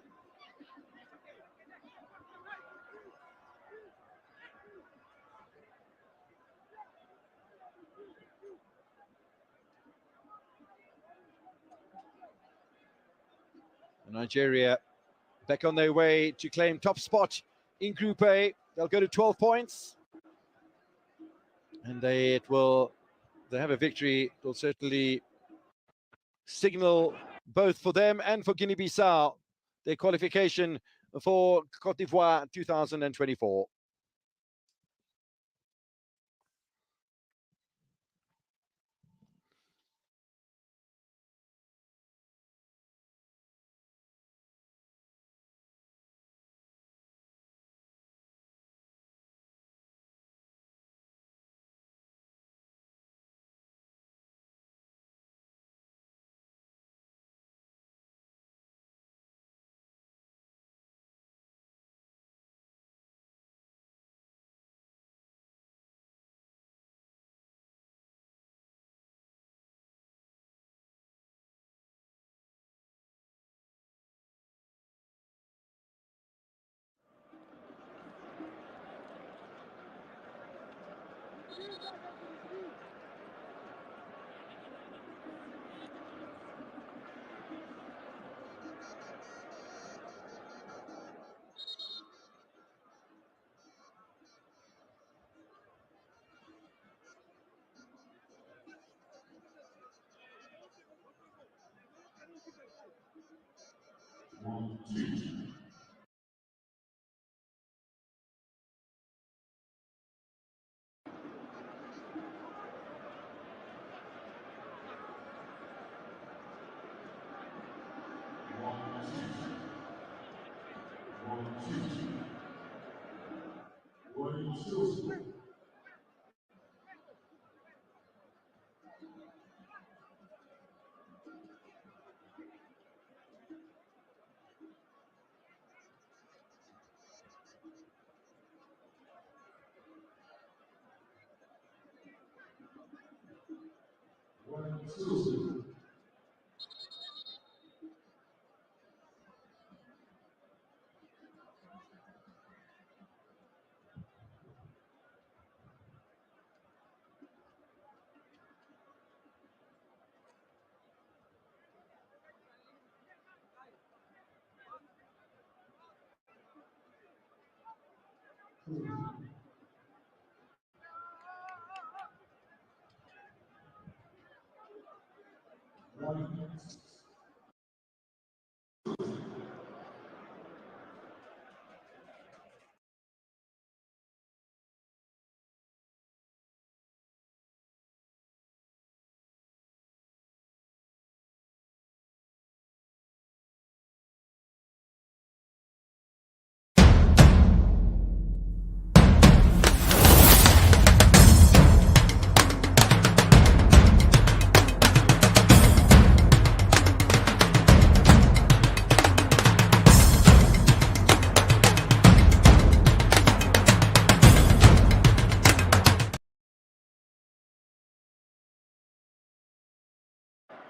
Nigeria back on their way to claim top spot in Group A. They'll go to 12 points. And they have a victory. It will certainly signal both for them and for Guinea-Bissau their qualification for Côte d'Ivoire 2024.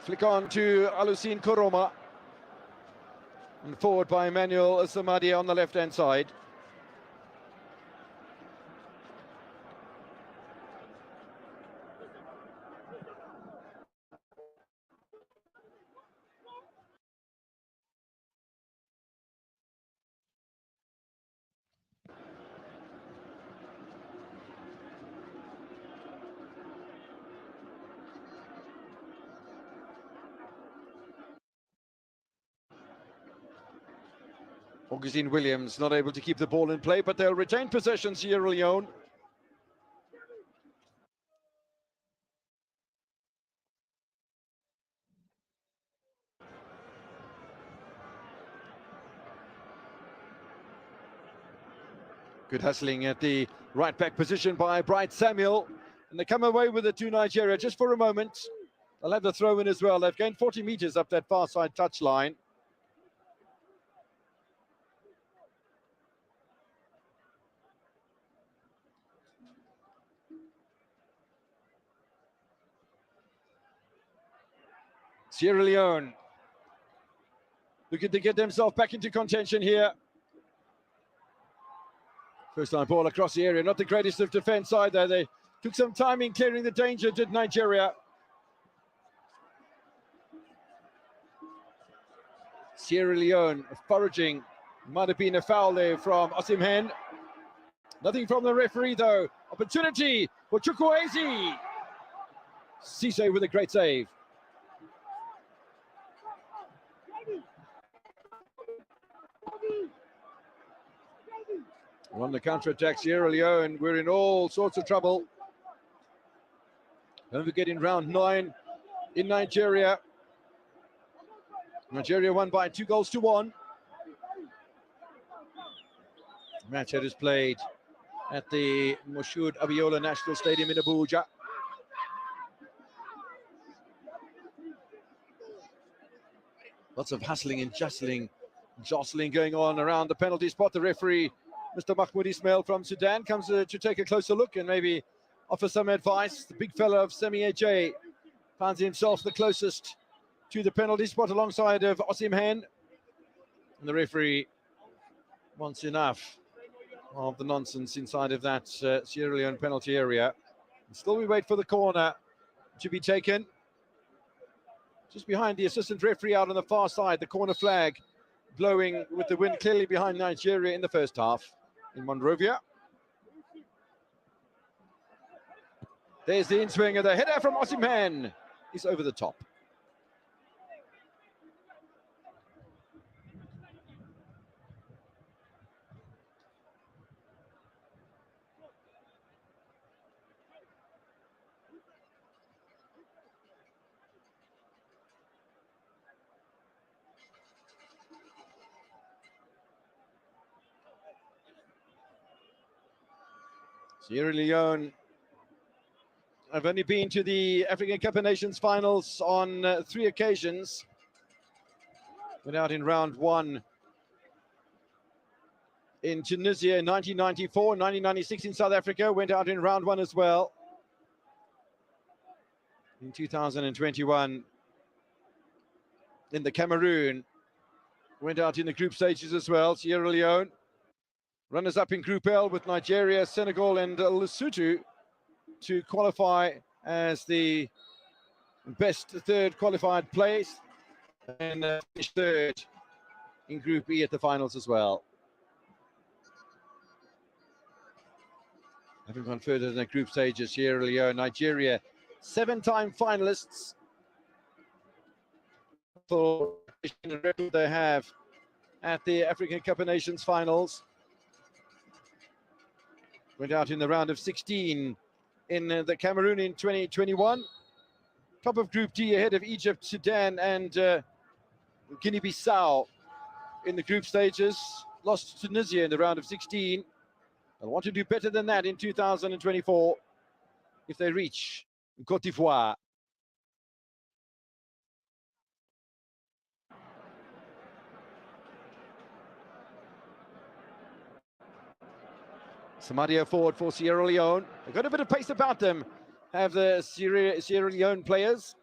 Flick on to Alucine Koroma. And forward by Emmanuel Samadi on the left-hand side. Augustine Williams not able to keep the ball in play, but they'll retain possession, Sierra Leone. Good hustling at the right back position by Bright Samuel. And they come away with it to Nigeria just for a moment. They'll have the throw in as well. They've gained 40 meters up that far side touch line. Sierra Leone looking to get themselves back into contention here. First time ball across the area, not the greatest of defense either. They took some time in clearing the danger, did Nigeria. Sierra Leone foraging. Might have been a foul there from Osimhen. Nothing from the referee though. Opportunity for Chukwueze. Cisse with a great save. On the counter-attack, Sierra Leone, we're in all sorts of trouble. Don't forget, in round 9 in Nigeria. Nigeria won by 2-1. Match that is played at the Moshood Abiola National Stadium in Abuja. Lots of hustling and jostling going on around the penalty spot. The referee, Mr. Mahmoud Ismail from Sudan, comes to take a closer look and maybe offer some advice. The big fella of Semi AJ finds himself the closest to the penalty spot alongside of Osimhen. And the referee wants enough of the nonsense inside of that Sierra Leone penalty area. And still we wait for the corner to be taken. Just behind the assistant referee out on the far side, the corner flag blowing with the wind clearly behind Nigeria in the first half in Monrovia. There's the in-swing of the header from Osimhen. He's over the top. Sierra Leone have only been to the African Cup of Nations finals on 3 occasions. Went out in round 1 in Tunisia in 1994, 1996 in South Africa, went out in round 1 as well. In 2021 in the Cameroon, went out in the group stages as well. Sierra Leone, runners up in Group L with Nigeria, Senegal and Lesotho to qualify as the best third qualified place, and finished third in Group E at the finals as well. Having gone further than the group stages, Sierra Leone, Nigeria, 7-time finalists. For the record they have at the African Cup of Nations finals. Went out in the round of 16 in the Cameroon in 2021. Top of Group D ahead of Egypt, Sudan and Guinea-Bissau in the group stages. Lost to Tunisia in the round of 16. They'll want to do better than that in 2024 if they reach Côte d'Ivoire. Samadio forward for Sierra Leone. They've got a bit of pace about them, have the Sierra Leone players.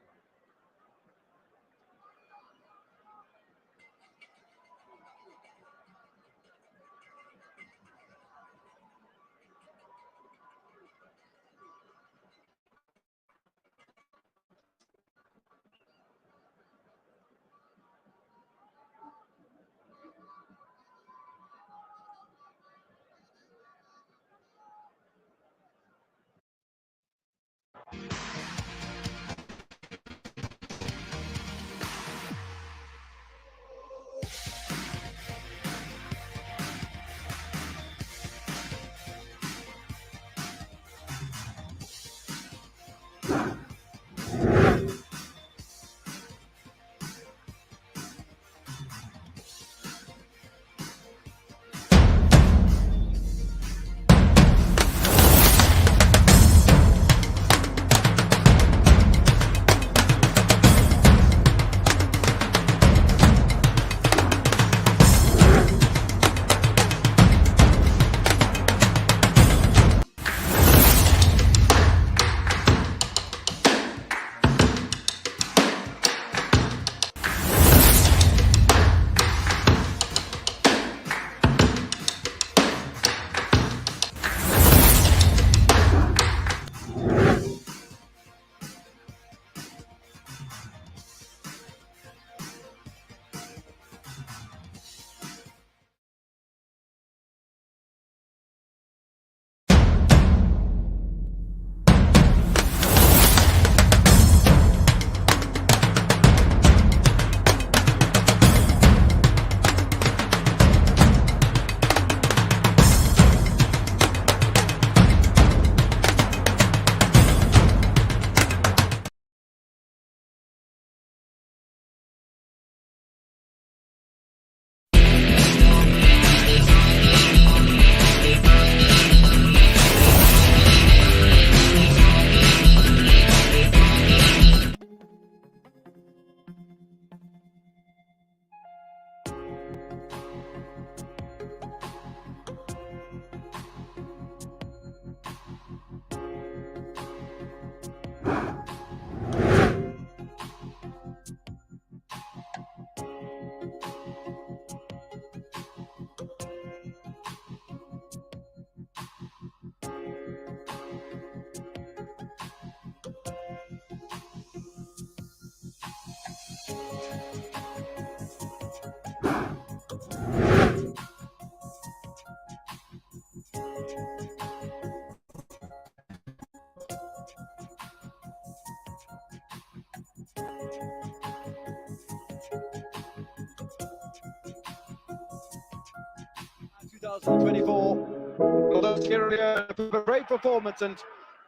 Although Sierra Leone put a great performance and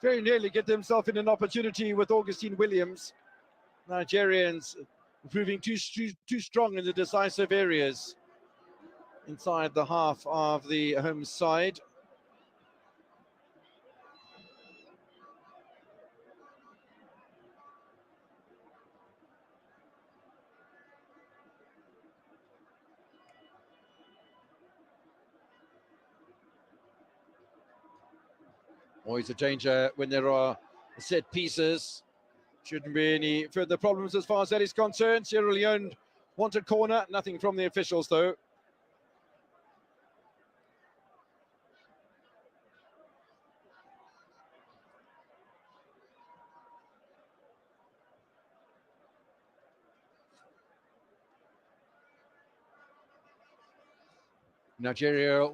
very nearly get themselves in an opportunity with Augustine Williams. Nigerians proving too strong in the decisive areas inside the half of the home side. Always a danger when there are set pieces. Shouldn't be any further problems as far as that is concerned. Sierra Leone want a corner. Nothing from the officials, though. Nigeria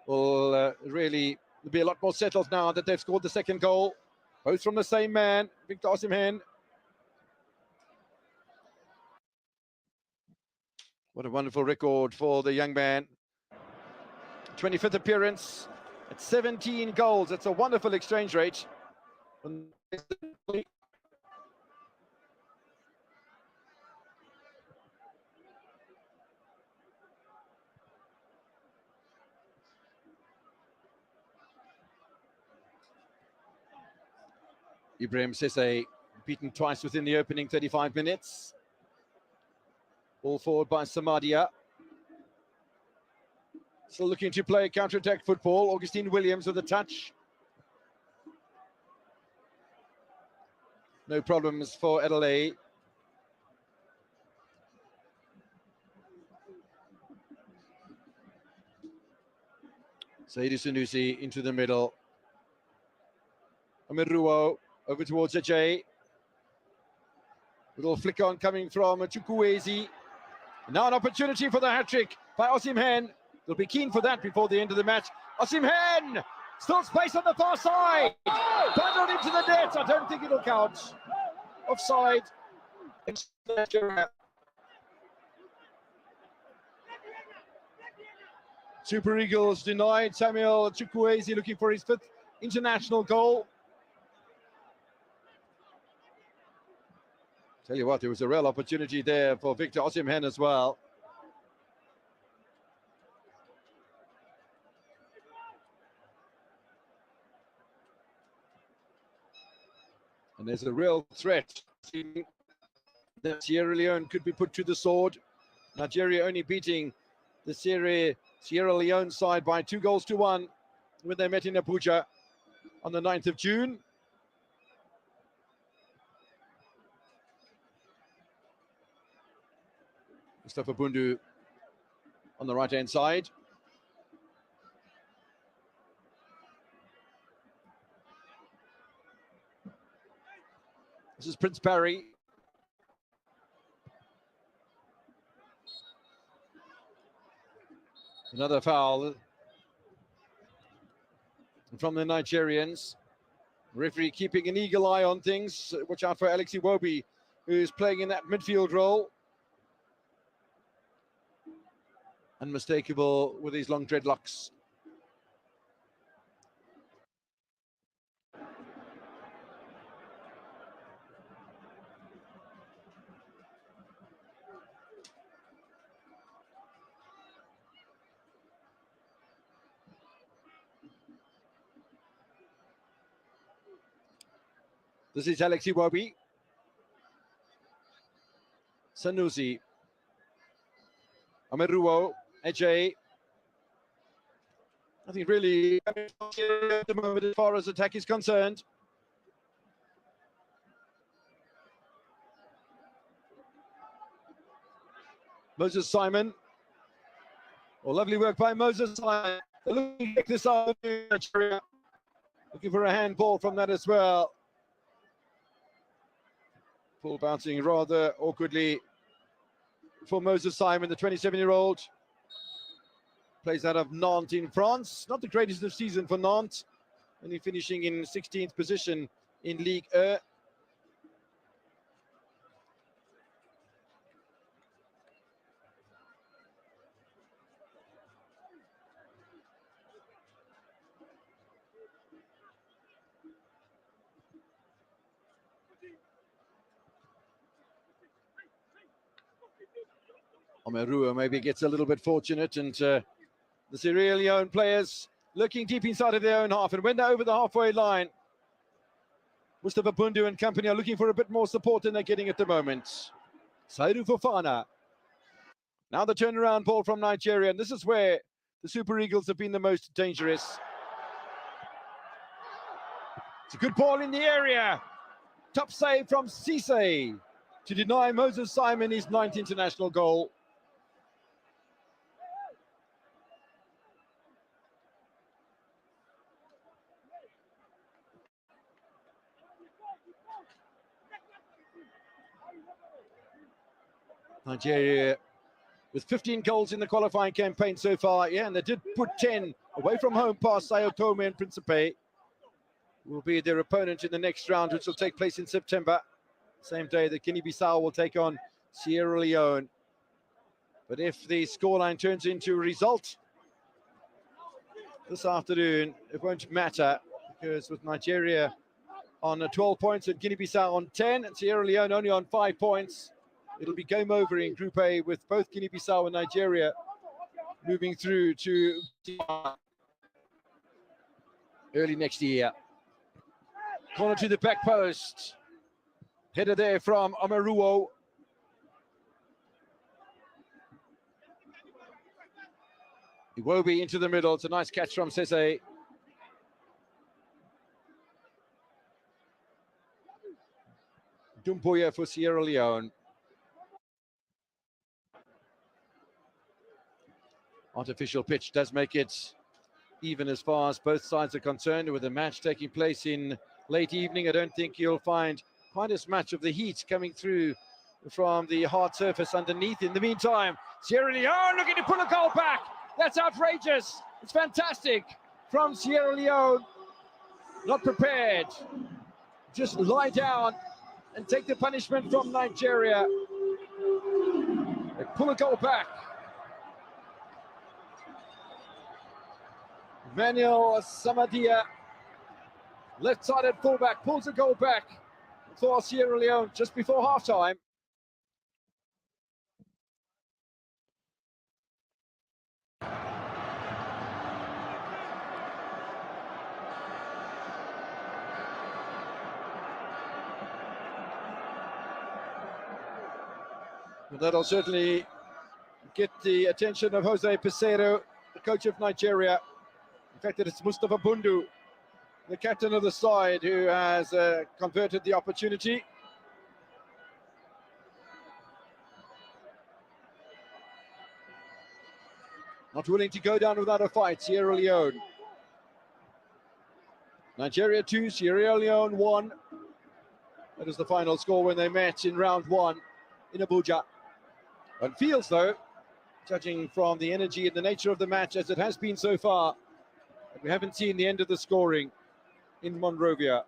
will really be a lot more settled now that they've scored the second goal. Both from the same man, Victor Osimhen. What a wonderful record for the young man. 25th appearance at 17 goals. That's a wonderful exchange rate. Ibrahim Sisse beaten twice within the opening 35 minutes. Ball forward by Samadia. Still looking to play counter-attack football. Augustine Williams with a touch. No problems for Adelaide. Saidi Sunusi into the middle. Amiruo over towards Ajay. Little flick on coming from Chukwueze. Now an opportunity for the hat-trick by Osimhen. They'll be keen for that before the end of the match. Osimhen! Still space on the far side. Bundled into the net. I don't think it'll count. Offside. Super Eagles denied. Samuel Chukwueze looking for his 5th international goal. Tell you what, there was a real opportunity there for Victor Osimhen as well. And there's a real threat that Sierra Leone could be put to the sword. Nigeria only beating the Sierra Leone side by 2-1 when they met in Abuja on the 9th of June. Mustafa Bundu on the right-hand side. This is Prince Barry. Another foul from the Nigerians. Referee keeping an eagle eye on things. Watch out for Alex Iwobi, who's playing in that midfield role. Unmistakable with his long dreadlocks. This is Alex Iwobi. Sanusi. Amiruo. Ajay. I think really at the moment as far as attack is concerned. Moses Simon. Well, lovely work by Moses Simon. Looking to pick this up. Looking for a handball from that as well. Ball bouncing rather awkwardly for Moses Simon, the 27-year-old. Plays out of Nantes in France. Not the greatest of season for Nantes. Only finishing in 16th position in Ligue 1. Omerua maybe gets a little bit fortunate, and the Sierra Leone players looking deep inside of their own half, and when they're over the halfway line, Mustafa Bundu and company are looking for a bit more support than they're getting at the moment. Saidu Fofana. Now the turnaround ball from Nigeria, and this is where the Super Eagles have been the most dangerous. It's a good ball in the area. Top save from Cisse to deny Moses Simon his 9th international goal. Nigeria with 15 goals in the qualifying campaign so far. Yeah, and they did put 10 away from home past Sao Tome and Principe. Will be their opponent in the next round, which will take place in September. Same day that Guinea-Bissau will take on Sierra Leone. But if the scoreline turns into a result this afternoon, it won't matter, because with Nigeria on 12 points and Guinea-Bissau on 10 and Sierra Leone only on 5 points, it'll be game over in Group A, with both Guinea-Bissau and Nigeria moving through to early next year. Corner to the back post. Header there from Omeruo. Iwobi into the middle. It's a nice catch from Sisse. Dumbuya for Sierra Leone. Artificial pitch does make it even as far as both sides are concerned. With the match taking place in late evening, I don't think you'll find quite as much of the heat coming through from the hard surface underneath. In the meantime, Sierra Leone looking to pull a goal back. That's outrageous. It's fantastic from Sierra Leone. Not prepared. Just lie down and take the punishment from Nigeria. They pull a goal back. Manuel Samadia, left-sided fullback, pulls a goal back for Sierra Leone just before half-time. Well, that'll certainly get the attention of Jose Peseiro, the coach of Nigeria. In fact, it's Mustafa Bundu, the captain of the side, who has converted the opportunity. Not willing to go down without a fight, Sierra Leone. Nigeria 2, Sierra Leone 1. That is the final score when they met in round 1 in Abuja. It feels, though, judging from the energy and the nature of the match as it has been so far, we haven't seen the end of the scoring in Monrovia.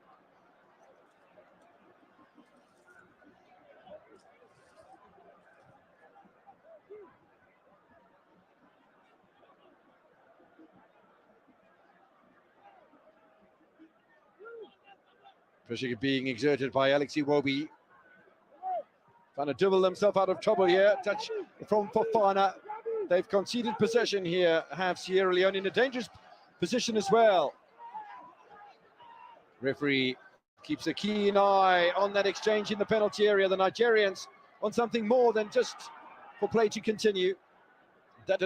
Pressure being exerted by Alex Iwobi. Trying to dribble themselves out of trouble here. Touch from Fofana. They've conceded possession here. Have Sierra Leone in a dangerous position as well. Referee keeps a keen eye on that exchange in the penalty area. The Nigerians want something more than just for play to continue. That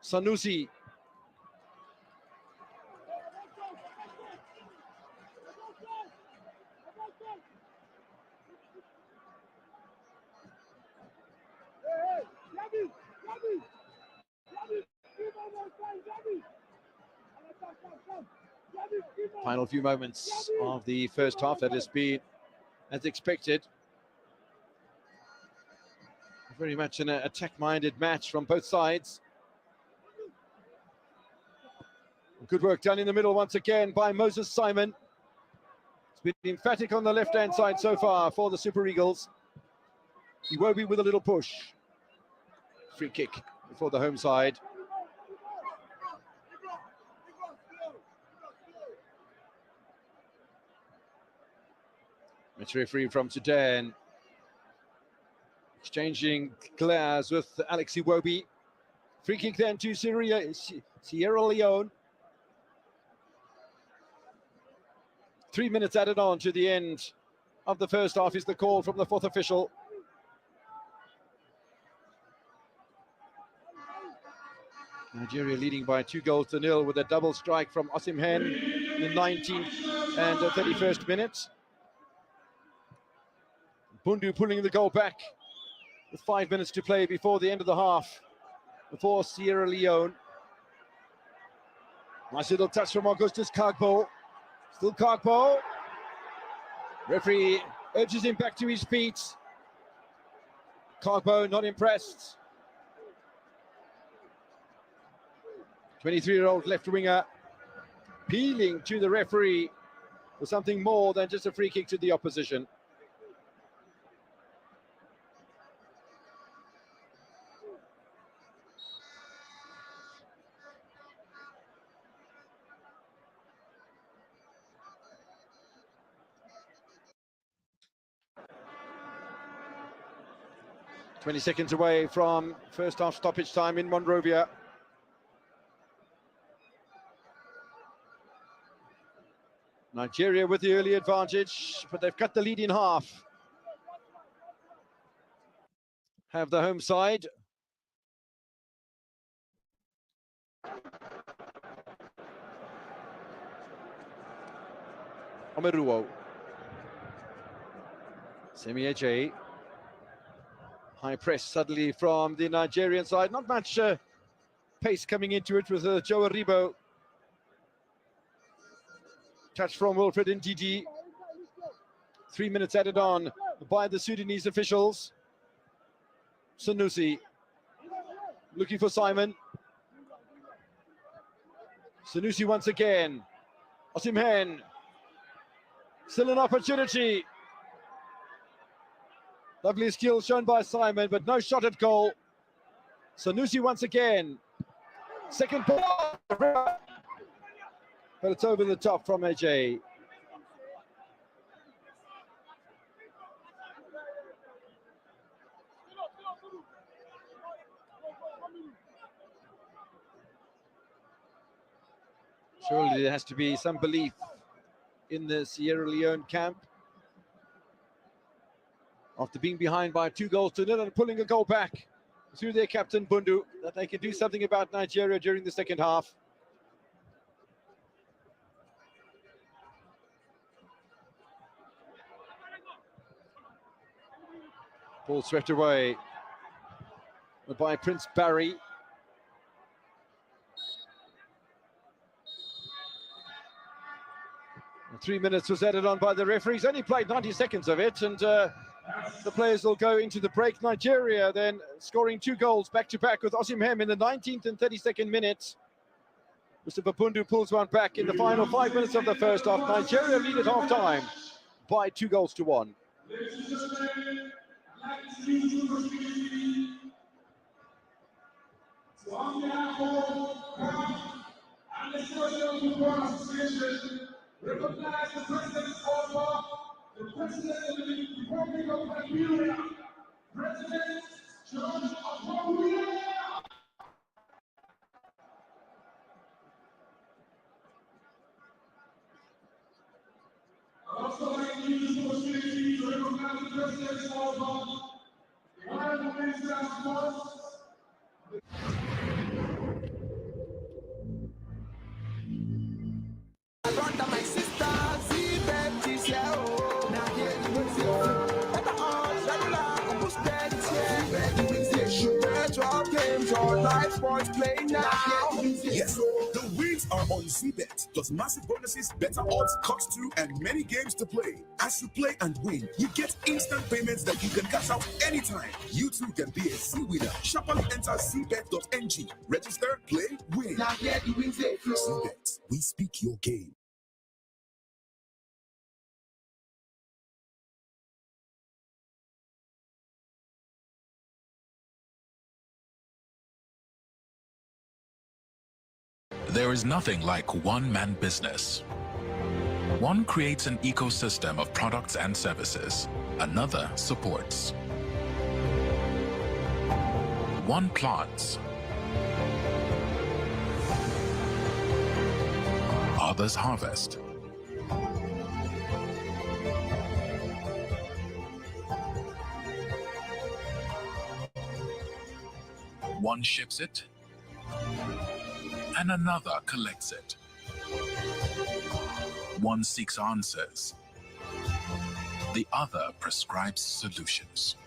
Sanusi. Final few moments of the first half. That has been as expected. Very much an attack-minded match from both sides. Good work done in the middle once again by Moses Simon. It's been emphatic on the left-hand side so far for the Super Eagles. Iwobi with a little push. Free kick for the home side. Match referee from Sudan. Exchanging glares with Alex Iwobi. Free kick then to Sierra Leone. 3 minutes added on to the end of the first half is the call from the fourth official. Nigeria leading by 2-0 with a double strike from Osimhen in the 19th and 31st minutes. Bundu pulling the goal back with 5 minutes to play before the end of the half, before Sierra Leone. Nice little touch from Augustus Kagbo. Still Kagbo. Referee urges him back to his feet. Kagbo not impressed. 23-year-old left winger appealing to the referee for something more than just a free kick to the opposition. "20 seconds away from first half stoppage time in Monrovia. Nigeria with the early advantage, but they've cut the lead in half. Have the home side. Omeruo. Semieje. High press suddenly from the Nigerian side. Not much pace coming into it with Joe Aribo. Touch from Wilfred Ndidi. 3 minutes added on by the Sudanese officials. Sanusi looking for Simon. Sanusi once again. Osimhen. Still an opportunity. Lovely skill shown by Simon, but no shot at goal. Sanusi once again. Second ball. But it's over the top from AJ. Surely there has to be some belief in the Sierra Leone camp after being behind by 2-0 and pulling a goal back through their captain Bundu, that they can do something about Nigeria during the second half. Ball swept away by Prince Barry. And 3 minutes was added on by the referees. Only played 90 seconds of it, and the players will go into the break. Nigeria then scoring 2 goals back-to-back with Osimhen in the 19th and 32nd minutes. Mr. Babundu pulls one back in the final 5 minutes of the first half. Nigeria lead at half-time by 2-1. On behalf of and the Social Football Association, recognize the President of the President of the Republic of Nigeria, President John Okoye. I also like to use this opportunity to recognize the President of the Honorable Minister of Sports. Yes, the wins are on CBet. Plus massive bonuses, better odds, cuts to, and many games to play. As you play and win, you get instant payments that you can cash out anytime. You too can be a C winner. Sharply enter cbet.ng. Register, play, win. CBet, we speak your game. There is nothing like one-man business. One creates an ecosystem of products and services. Another supports. One plants. Others harvest. One ships it. and another collects it. One seeks answers. The other prescribes solutions.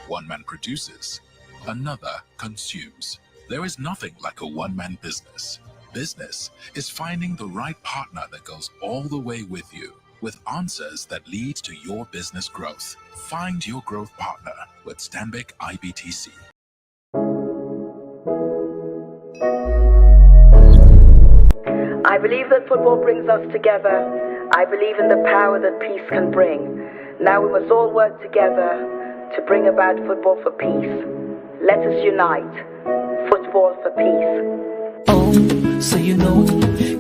One man produces, another consumes. There is nothing like a one-man business. Business is finding the right partner that goes all the way with you, with answers that lead to your business growth. Find your growth partner with Stanbic IBTC. I believe that football brings us together. I believe in the power that peace can bring. Now we must all work together to bring about football for peace. Let us unite. Football for peace. Oh, so you know,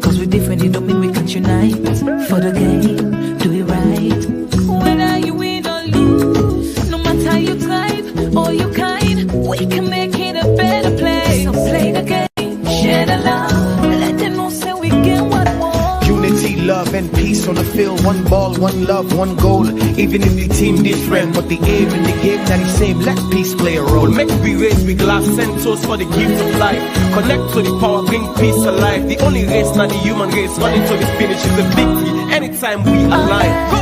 cause we're different, it don't mean we can't unite. For the game, do it right. Whether you win or lose, no matter your type or your kind, we can make it a better place. So play the game, share the love, let them know say we get what we want. Unity, love, and peace on the field. One ball, one love, one goal. Even if the team different, but the aim in the game not the same. Let peace play a role. Make we raise big glass, send toast for the gift of life. Connect to the power, bring peace alive. The only race, not the human race. Running to the finish is a victory. Anytime we align. Go!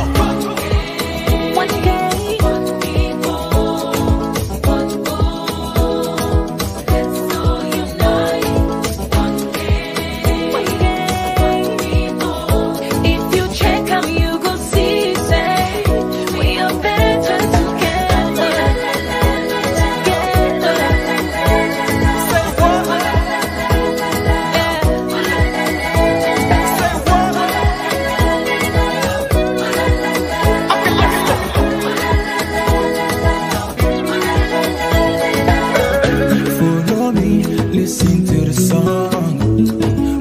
Listen to the song.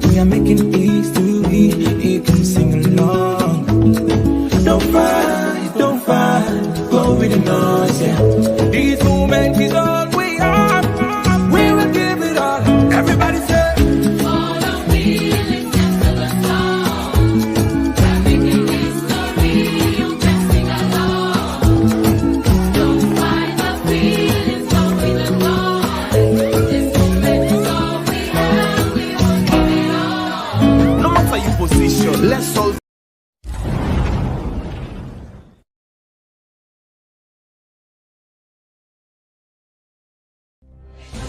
We are making history. You can sing along. Don't fight, go with the noise, yeah. This moment is all we are. We will give it all. Everybody say. Let's all.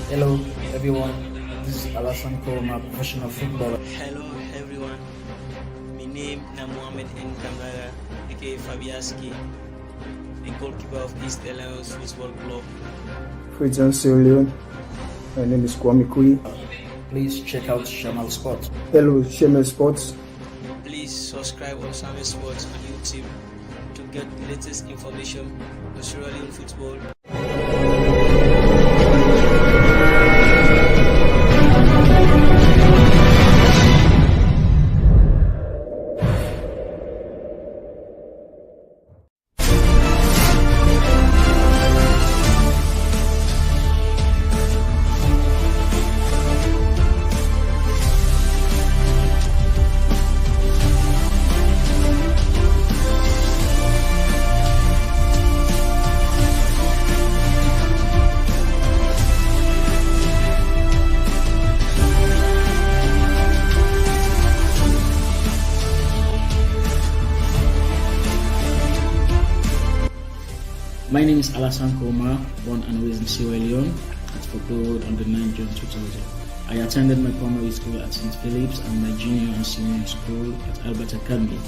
Hello everyone, this is Alassane Koroma, professional footballer. Hello everyone, my name is Mohamed N. Kamara, aka Fabiaski, the goalkeeper of East Alliance Football Club. Leone. My name is Kwame Kui. Please check out Shamel Sports. Hello, Shamel Sports. Please subscribe on Shamel Sports on YouTube to get the latest information on Australian football. My name is Alassane Koroma, born and raised in Sierra Leone at Football Road on the 9th June 2000. I attended my primary school at St. Philip's and my junior and senior school at Albert Academy.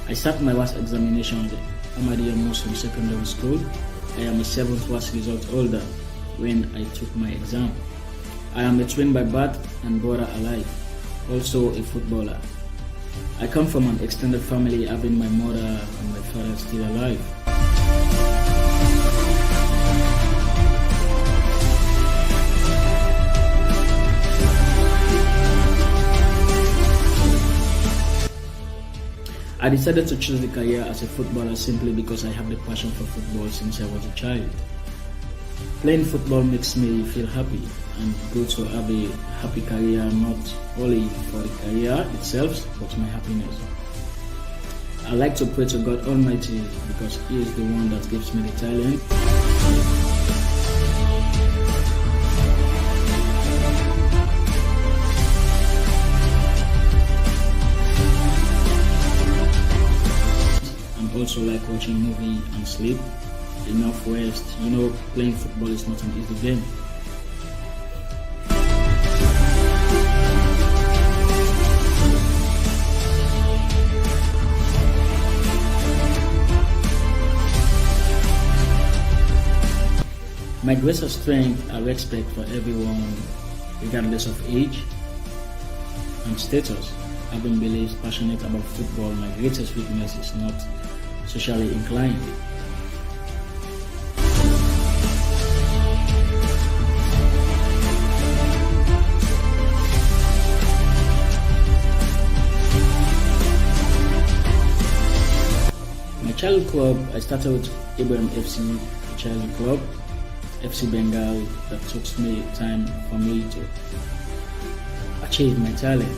I sat my last examination at the Ahmadiyya Muslim Secondary School. I am a 7th class result holder when I took my exam. I am a twin by birth and brother alike, also a footballer. I come from an extended family having my mother and my father still alive. I decided to choose the career as a footballer simply because I have the passion for football since I was a child. Playing football makes me feel happy and good to have a happy career, not only for the career itself, but my happiness. I like to pray to God Almighty because He is the one that gives me the talent. also like watching movie and sleep. Enough rest. Playing football is not an easy game. My greatest strength and respect for everyone, regardless of age and status. Having beliefs passionate about football, my greatest weakness is not socially inclined. My childhood club, I started with Ibrahim FC childhood club, FC Bengal, that took me time for me to achieve my talent.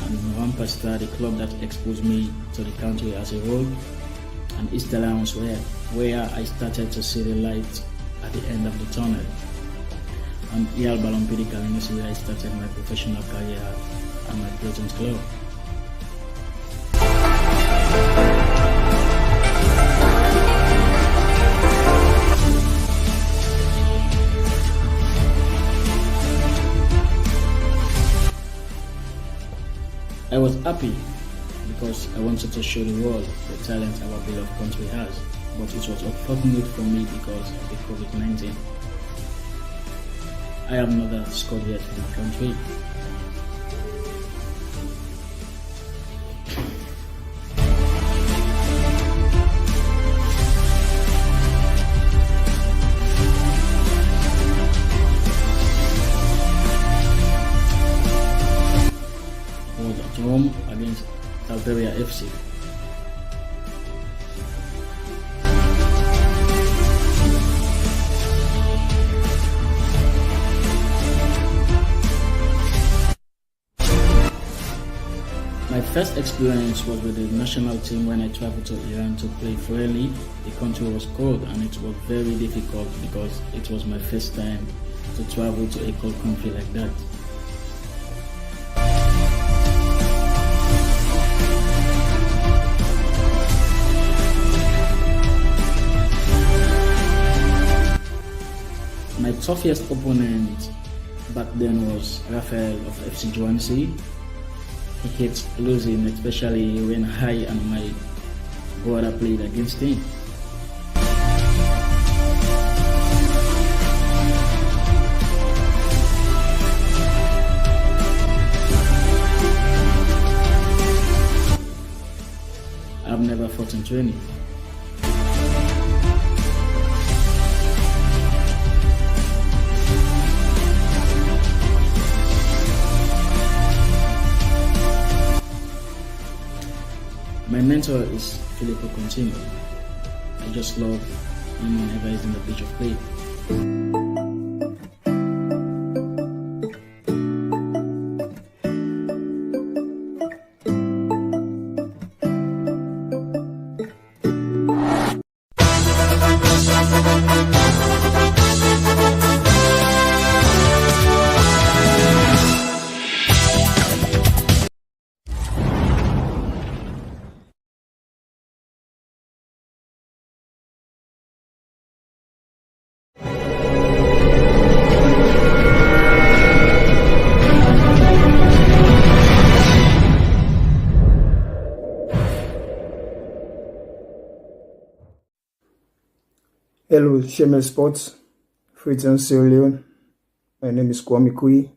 And November Star, the club that exposed me to the country as a whole, and East Alliance where I started to see the light at the end of the tunnel. And Real Balompidi Kalines, where I started my professional career at my present club. I was happy because I wanted to show the world the talent our beloved country has, but it was unfortunate for me because of the COVID-19. I have not scored yet for my country. Home against Algeria FC. My first experience was with the national team when I traveled to Iran to play freely. The country was cold and it was very difficult because it was my first time to travel to a cold country like that. My toughest opponent back then was Rafael of FC Joansi. He hates losing, especially when I and my brother played against him. I've never fought in training. My mentor is Filippo Contino. I just love him whenever he's in the pitch of play. Hello, Shamel Sports, Freetown, Sierra Leone. My name is Kwame Kui.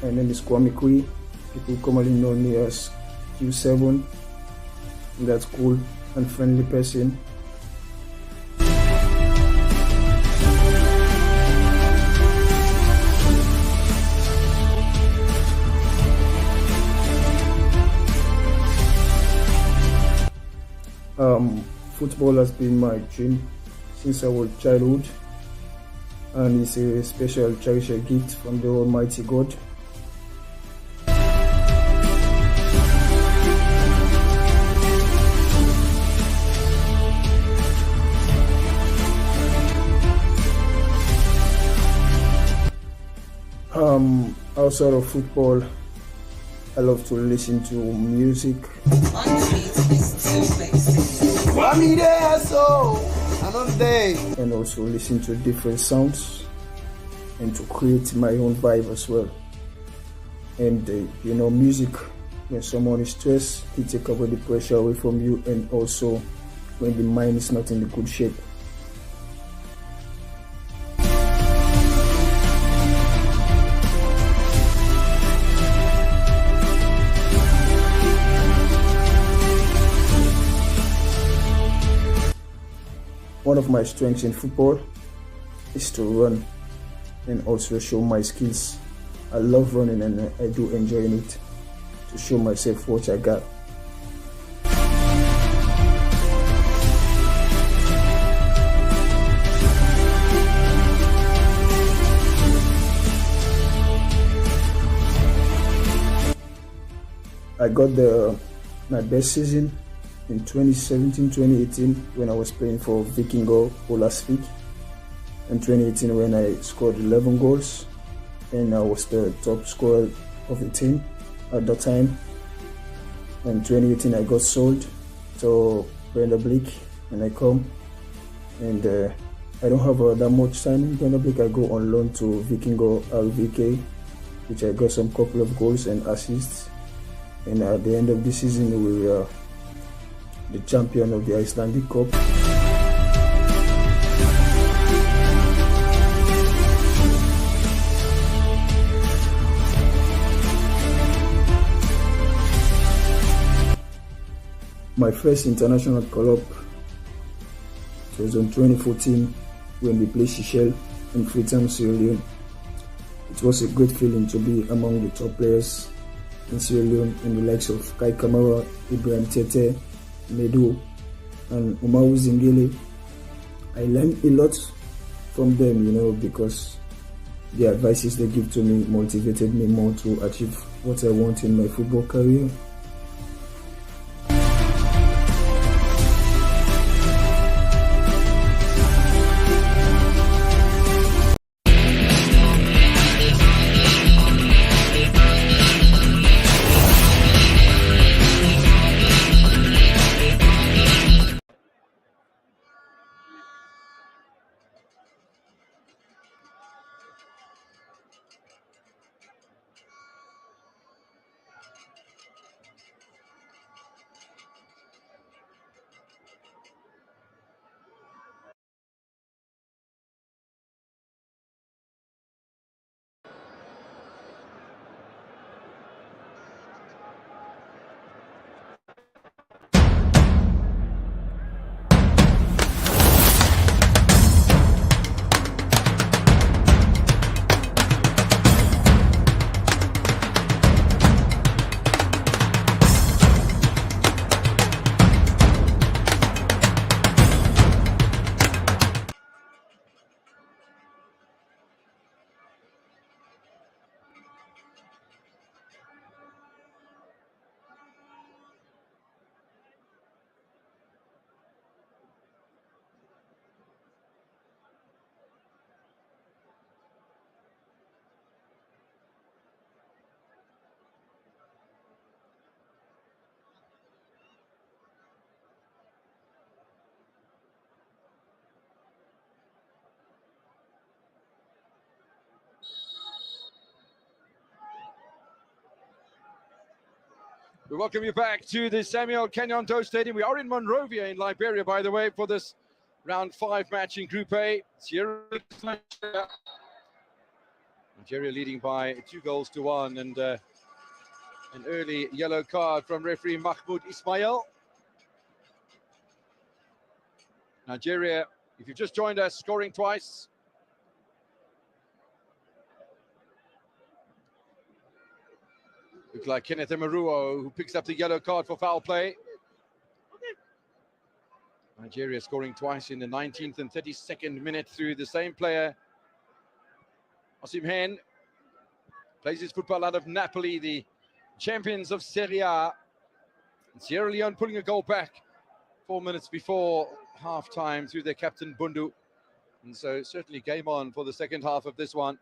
My name is Kwame Kui. People commonly know me as Q7. I'm that cool and friendly person. Football has been my dream since our childhood, and it's a special cherished gift from the Almighty God. Outside of football, I love to listen to music. And also listen to different sounds and to create my own vibe as well. And music, when someone is stressed, it takes away the pressure away from you, and also when the mind is not in a good shape. One of my strengths in football is to run and also show my skills. I love running and I do enjoy it, to show myself what I got. I got my best season in 2017-2018 when I was playing for Vikingo Olasvik, and 2018 when I scored 11 goals and I was the top scorer of the team at that time. And 2018 I got sold to Brenda Blick and I come, and I don't have that much time in Brenda Blick. I go on loan to Vikingo RVK, which I got some couple of goals and assists, and at the end of the season we were the champion of the Icelandic Cup. My first international call-up was in 2014 when we played Seychelles in Freetown, Sierra Leone. It was a great feeling to be among the top players in Sierra Leone, in the likes of Kai Kamara, Ibrahim Tete, Medu, and Umaru Zingile. I learned a lot from them, because the advices they give to me motivated me more to achieve what I want in my football career. We welcome you back to the Samuel Kenyatta Stadium. We are in Monrovia in Liberia, by the way, for this round 5 match in Group A. Nigeria leading by 2-1, and an early yellow card from referee Mahmoud Ismail. Nigeria, if you've just joined us, scoring twice. Look like Kenneth Emaruo, who picks up the yellow card for foul play. Nigeria scoring twice in the 19th and 32nd minute through the same player. Osimhen plays his football out of Napoli, the champions of Serie A. And Sierra Leone pulling a goal back 4 minutes before half-time through their captain Bundu. And so certainly game on for the second half of this one.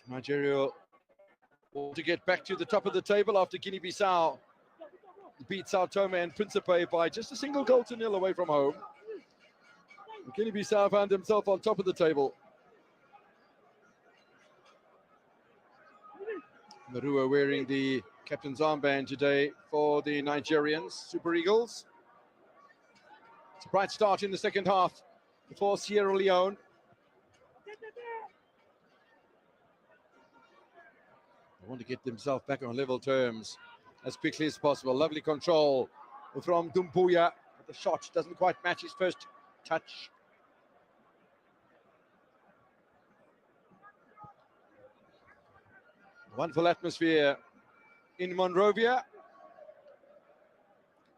Nigeria want to get back to the top of the table after Guinea-Bissau beat Sao Tome and Principe by just a single goal to nil away from home. Guinea-Bissau found himself on top of the table. Marua wearing the captain's armband today for the Nigerians, Super Eagles. It's a bright start in the second half for Sierra Leone. They want to get themselves back on level terms as quickly as possible. Lovely control from Dumbuya. The shot doesn't quite match his first touch. Wonderful atmosphere in Monrovia.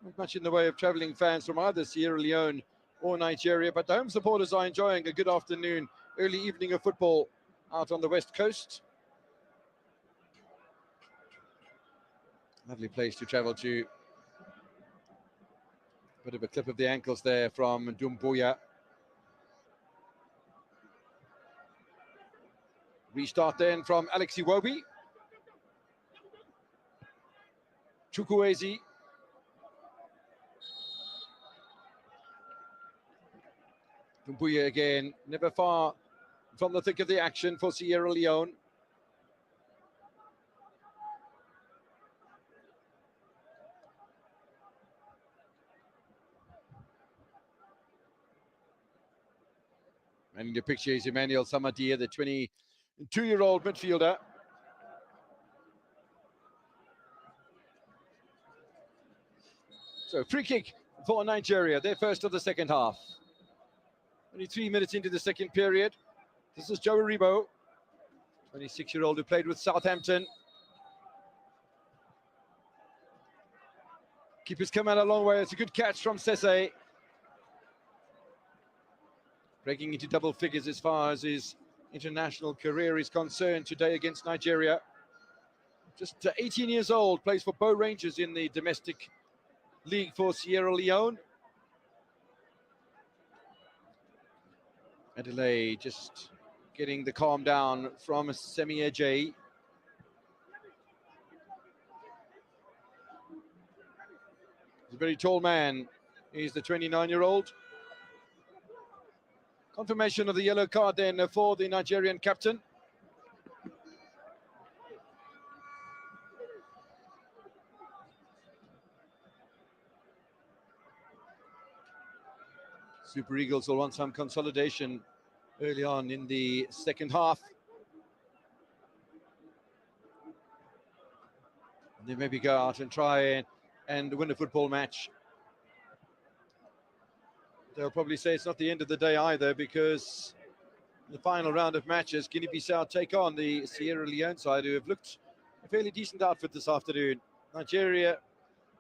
Not much in the way of travelling fans from either Sierra Leone or Nigeria, but the home supporters are enjoying a good afternoon, early evening of football out on the west coast. Lovely place to travel to. Bit of a clip of the ankles there from Dumbuya. Restart then from Alex Iwobi. Chukwueze. Dumbuya again, never far from the thick of the action for Sierra Leone. And in the picture is Emmanuel Samadia, the 22-year-old midfielder. So free kick for Nigeria, their first of the second half. Only 3 minutes into the second period. This is Joe Aribo, 26-year-old who played with Southampton. Keeper's come out a long way. It's a good catch from Sese. Breaking into double figures as far as his international career is concerned today against Nigeria. Just 18 years old, plays for Bow Rangers in the domestic league for Sierra Leone. Adelaide just getting the calm down from Semi Ajayi. He's a very tall man. He's the 29-year-old. Confirmation of the yellow card then for the Nigerian captain. Super Eagles will want some consolidation early on in the second half. They maybe go out and try and win a football match. They'll probably say it's not the end of the day either, because in the final round of matches, Guinea-Bissau take on the Sierra Leone side, who have looked a fairly decent outfit this afternoon. Nigeria,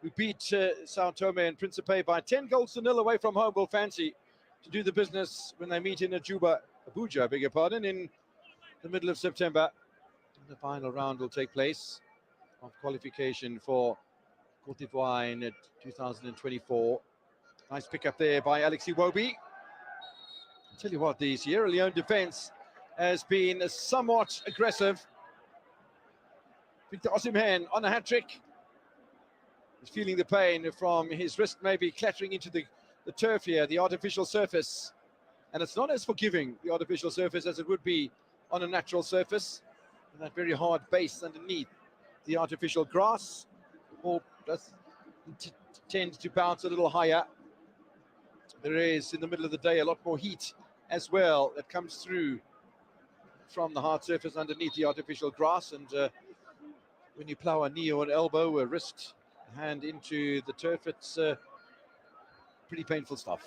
who beat Sao Tome and Principe by 10 goals to nil away from home, will fancy to do the business when they meet in Abuja, I beg your pardon, in the middle of September. The final round will take place of qualification for Cote d'Ivoire in 2024. Nice pick up there by Alex Iwobi. I'll tell you what, the Sierra Leone defense has been somewhat aggressive. Victor Osimhen on a hat-trick. He's feeling the pain from his wrist maybe clattering into the turf here, the artificial surface. And it's not as forgiving, the artificial surface, as it would be on a natural surface. And that very hard base underneath the artificial grass. The ball does tend to bounce a little higher. There is, in the middle of the day, a lot more heat as well that comes through from the hard surface underneath the artificial grass. And when you plow a knee or an elbow, a wrist, a hand into the turf, it's pretty painful stuff.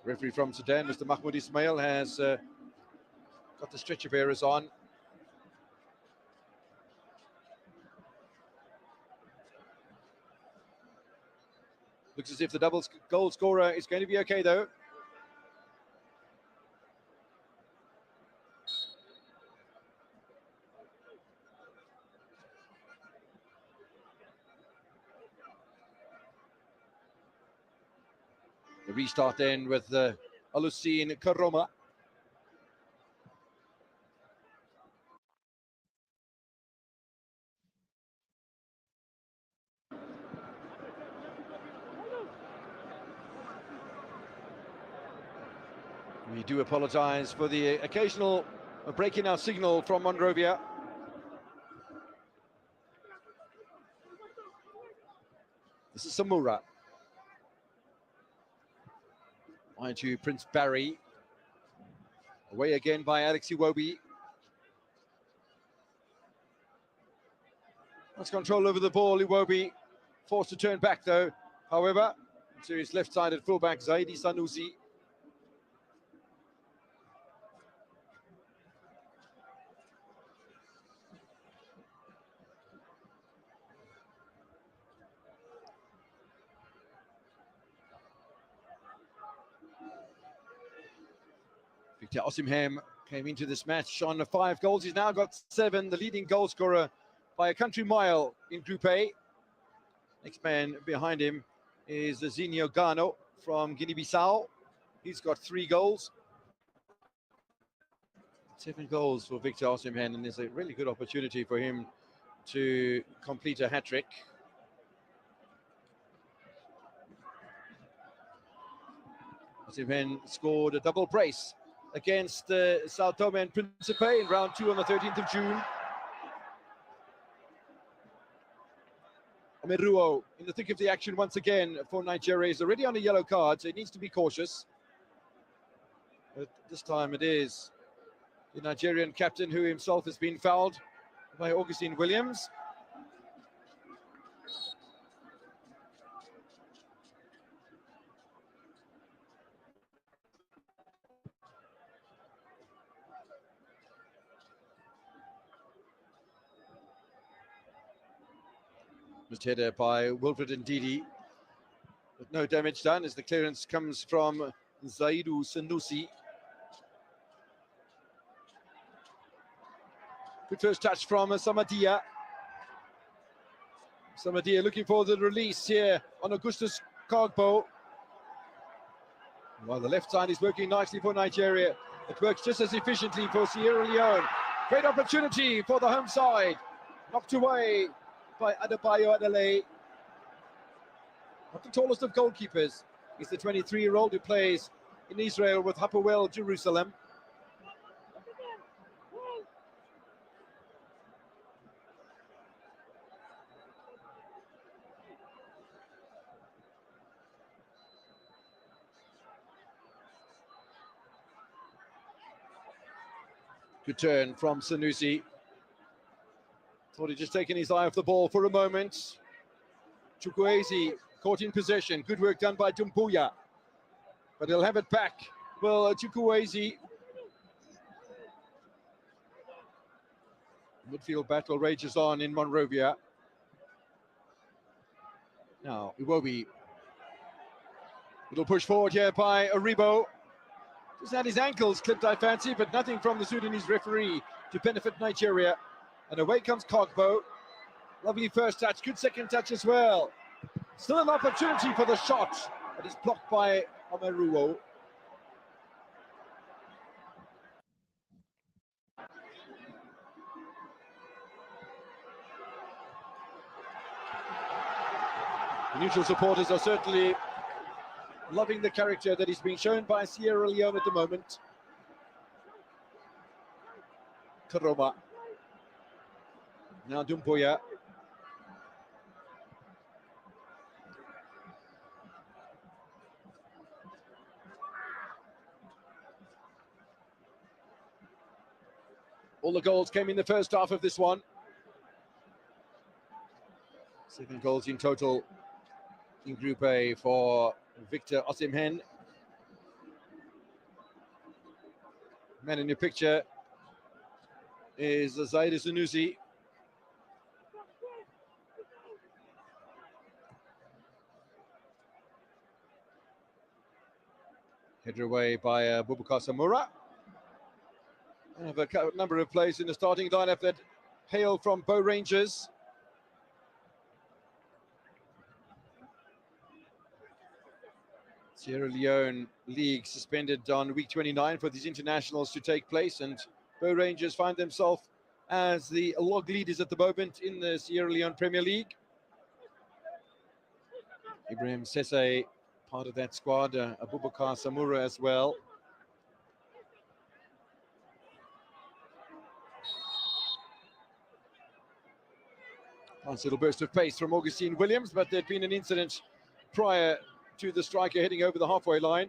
Referee from Sudan, Mr. Mahmoud Ismail, has got the stretcher bearers on. Looks as if the double goal scorer is going to be okay, though. The restart then with Alusine Karoma. We do apologise for the occasional break in our signal from Monrovia. This is Samura. On to Prince Barry. Away again by Alex Iwobi. That's control over the ball. Iwobi forced to turn back though. However, to his left-sided fullback Zaidi Sanusi. Victor Osimhen came into this match on 5 goals. He's now got 7, the leading goal scorer by a country mile in Group A. Next man behind him is Zinho Gano from Guinea-Bissau. He's got 3 goals. 7 goals for Victor Osimhen, and there's a really good opportunity for him to complete a hat-trick. Osimhen scored a double brace against Sao Tome and Principe in round 2 on the 13th of June. Omeruo in the thick of the action once again for Nigeria. Is already on a yellow card, so he needs to be cautious. But this time it is the Nigerian captain who himself has been fouled by Augustine Williams. Missed header by Wilfred Ndidi, but no damage done as the clearance comes from Zaidu Sanusi. Good first touch from Samadia. Samadia looking for the release here on Augustus Kogbo. While the left side is working nicely for Nigeria, it works just as efficiently for Sierra Leone. Great opportunity for the home side. Knocked away by Adebayo Adelaide. Not the tallest of goalkeepers. He's the 23-year-old who plays in Israel with Hapoel Jerusalem. Good turn from Sanusi. Thought he'd just taken his eye off the ball for a moment. Chukwueze caught in possession. Good work done by Dumbuya. But he'll have it back. Well, Chukwueze. Midfield battle rages on in Monrovia. Now, Iwobi. Little push forward here by Aribo. Just had his ankles clipped, I fancy, but nothing from the Sudanese referee to benefit Nigeria. And away comes Kogbo. Lovely first touch, good second touch as well. Still an opportunity for the shot, but it's blocked by Omeruo. The neutral supporters are certainly loving the character that is being shown by Sierra Leone at the moment. Karoma. Now Dumbuya. All the goals came in the first half of this one. 7 goals in total in Group A for Victor Osimhen. Man in your picture is Zaidi Sanusi. Headed away by Boubacar Samura. I have a number of players in the starting lineup that hail from Bow Rangers. Sierra Leone League suspended on week 29 for these internationals to take place, and Bow Rangers find themselves as the log leaders at the moment in the Sierra Leone Premier League. Ibrahim Sese, part of that squad, Abubakar Samura as well. Nice little burst of pace from Augustine Williams, but there'd been an incident prior to the striker heading over the halfway line.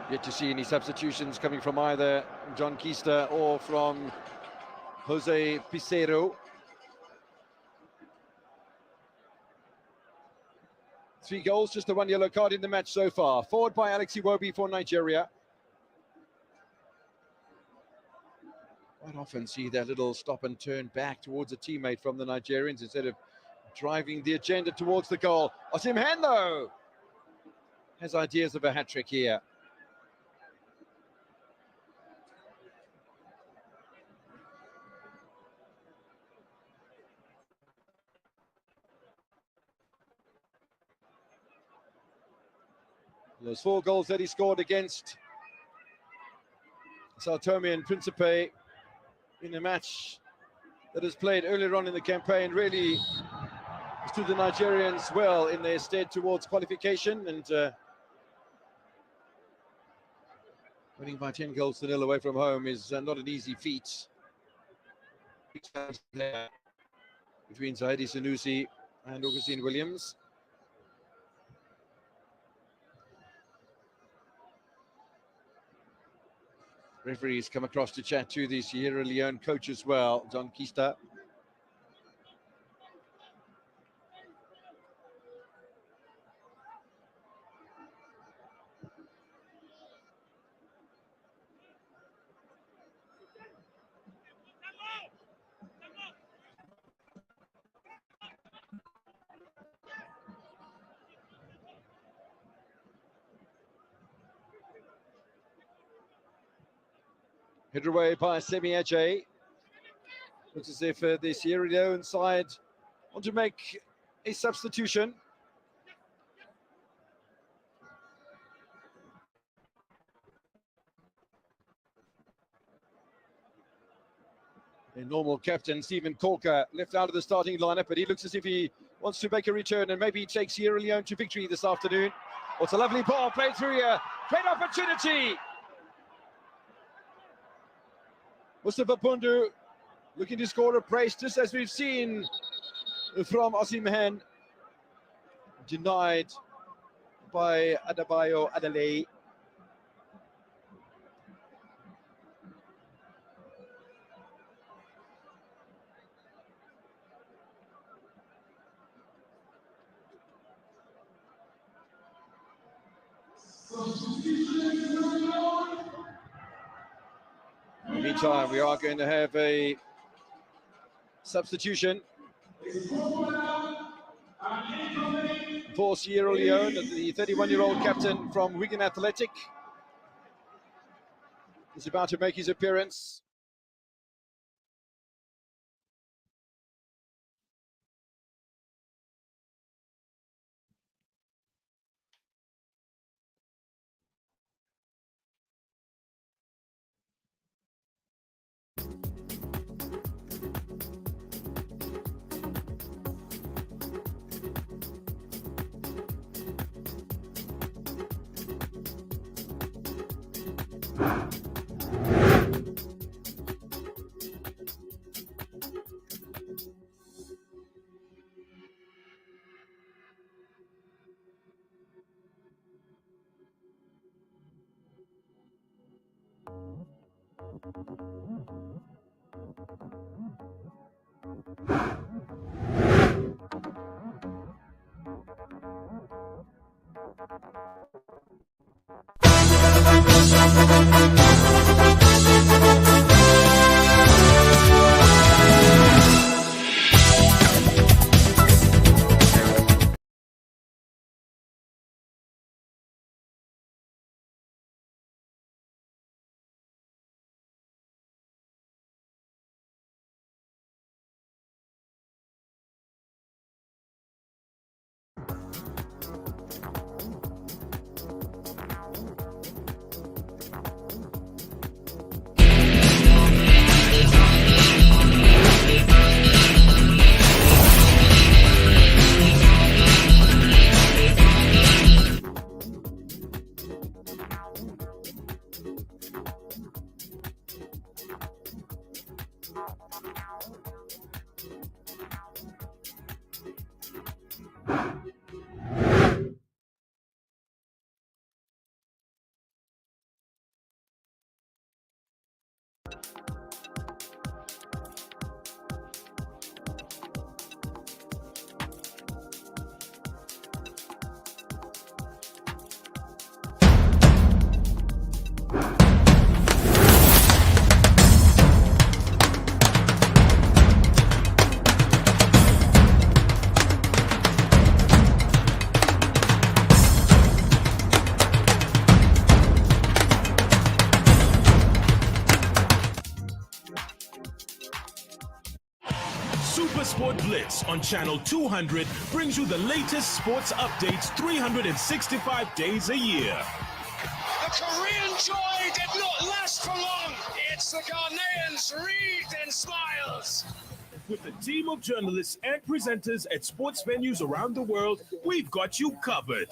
Yet to see any substitutions coming from either John Keister or from Jose Pizarro. 3 goals, just the 1 yellow card in the match so far. Forward by Alex Iwobi for Nigeria. Quite often see that little stop and turn back towards a teammate from the Nigerians instead of driving the agenda towards the goal. Osimhen, though, has ideas of a hat-trick here. Those 4 goals that he scored against Sao Tome and Principe in a match that was played earlier on in the campaign really stood the Nigerians well in their stead towards qualification, and winning by 10 goals to 0 away from home is not an easy feat. Between Zaidi Sanusi and Augustine Williams. Referees come across to chat to the Sierra Leone coach as well, John Keister. Hit away by Semi Ajay. Looks as if the Sierra Leone side want to make a substitution. A normal captain, Stephen Corker, left out of the starting lineup, but he looks as if he wants to make a return and maybe take Sierra Leone to victory this afternoon. Oh, it's a lovely ball played through here. Great opportunity. Mustafa Pundu looking to score a brace, just as we've seen from Osimhen. Denied by Adebayo Adelaide. In the meantime, we are going to have a substitution for Sierra Leone. The 31-year-old captain from Wigan Athletic is about to make his appearance. Super Sport Blitz on Channel 200 brings you the latest sports updates 365 days a year. The Korean joy did not last for long. It's the Ghanaians wreathed in smiles. With a team of journalists and presenters at sports venues around the world, we've got you covered.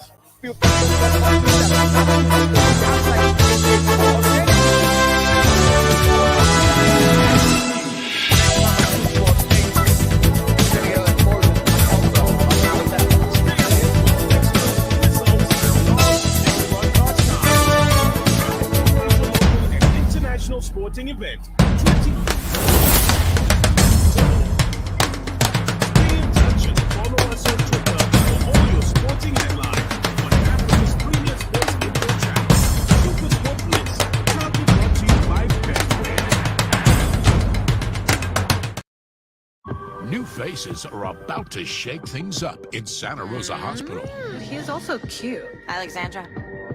International sporting event. Be in touch and follow us on Twitter for all your sporting headlines on Africa's premier sports info channel. Super Sport Blitz, proudly brought to you by Betway. New faces are about to shake things up in Santa Rosa Hospital. He's also cute. Alexandra.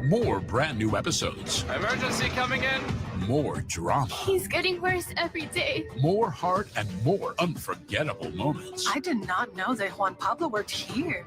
More brand new episodes. Emergency coming in. More drama. He's getting worse every day. More heart and more unforgettable moments. I did not know that Juan Pablo worked here.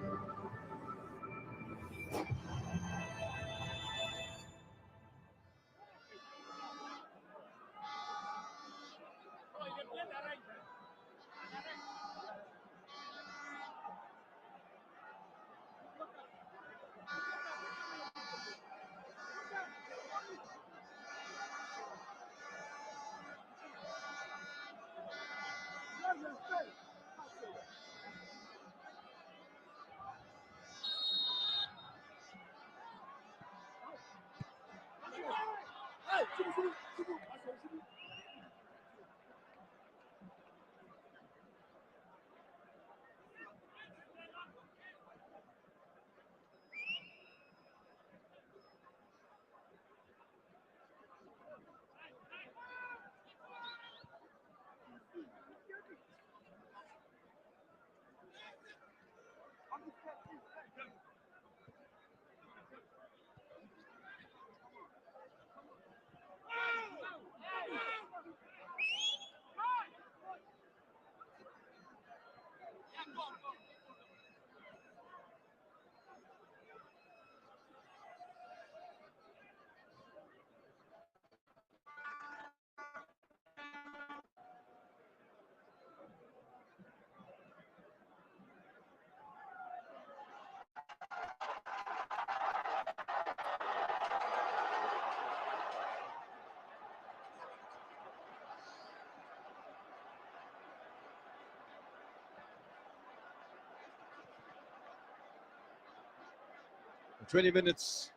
And 20 minutes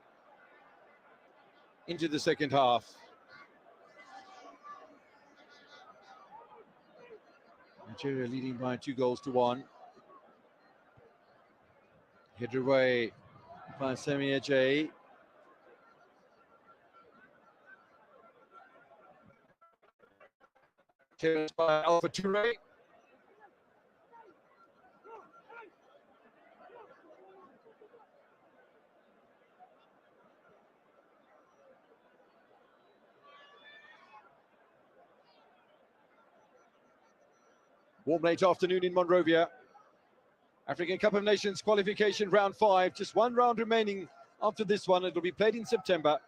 into the second half. Nigeria leading by 2-1. Hit away by Semi Ajayi. Clearance by Alpha Toure. Warm late afternoon in Monrovia. African Cup of Nations qualification round 5. Just one round remaining after this one. It'll be played in September.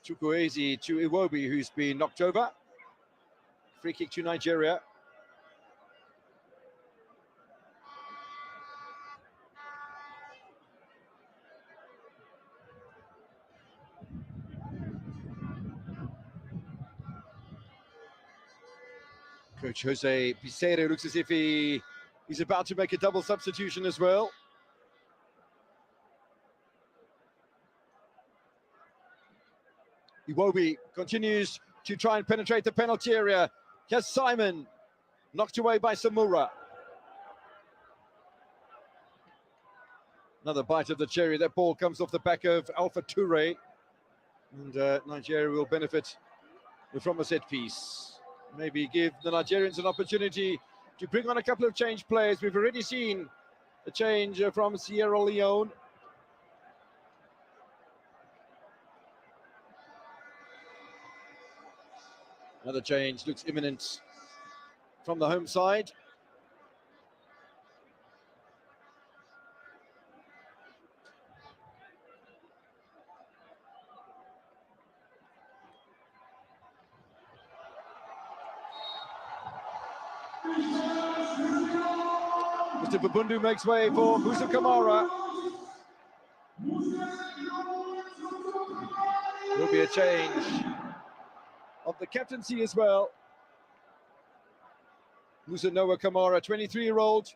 Chukwueze to Iwobi, who's been knocked over. Free kick to Nigeria. Coach Jose Piseiro looks as if he's about to make a double substitution as well. Iwobi continues to try and penetrate the penalty area. Here's Simon, knocked away by Samura. Another bite of the cherry. That ball comes off the back of Alpha Toure. And Nigeria will benefit from a set piece. Maybe give the Nigerians an opportunity to bring on a couple of change players. We've already seen a change from Sierra Leone. Another change looks imminent from the home side. Mr. Babundu makes way for Musa Kamara. Will be a change of the captaincy as well. Musa Noah Kamara, 23-year-old,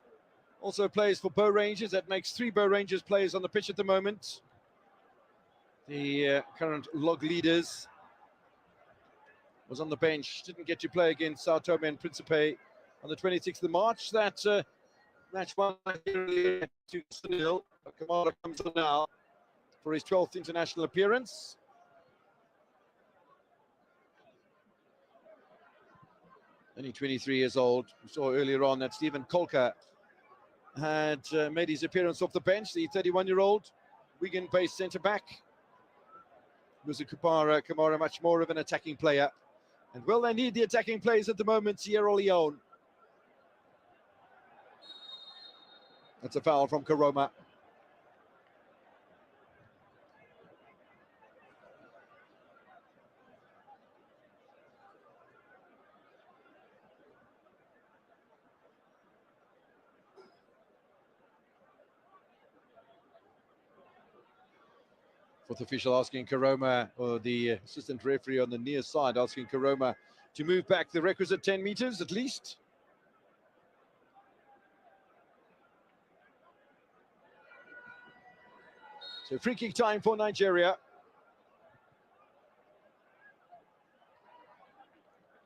also plays for Bow Rangers. That makes 3 Bow Rangers players on the pitch at the moment. The current log leaders was on the bench, didn't get to play against Sao Tome and Principe on the 26th of March. That match won to 0. Kamara comes on now for his 12th international appearance. Only 23 years old. We saw earlier on that Stephen Kolka had made his appearance off the bench, the 31-year-old Wigan-based centre-back. Musa Kamara, much more of an attacking player. And well, they need the attacking players at the moment, Sierra Leone. That's a foul from Karoma. Fourth official asking Karoma, or the assistant referee on the near side, asking Karoma to move back the requisite 10 meters at least. So free kick time for Nigeria.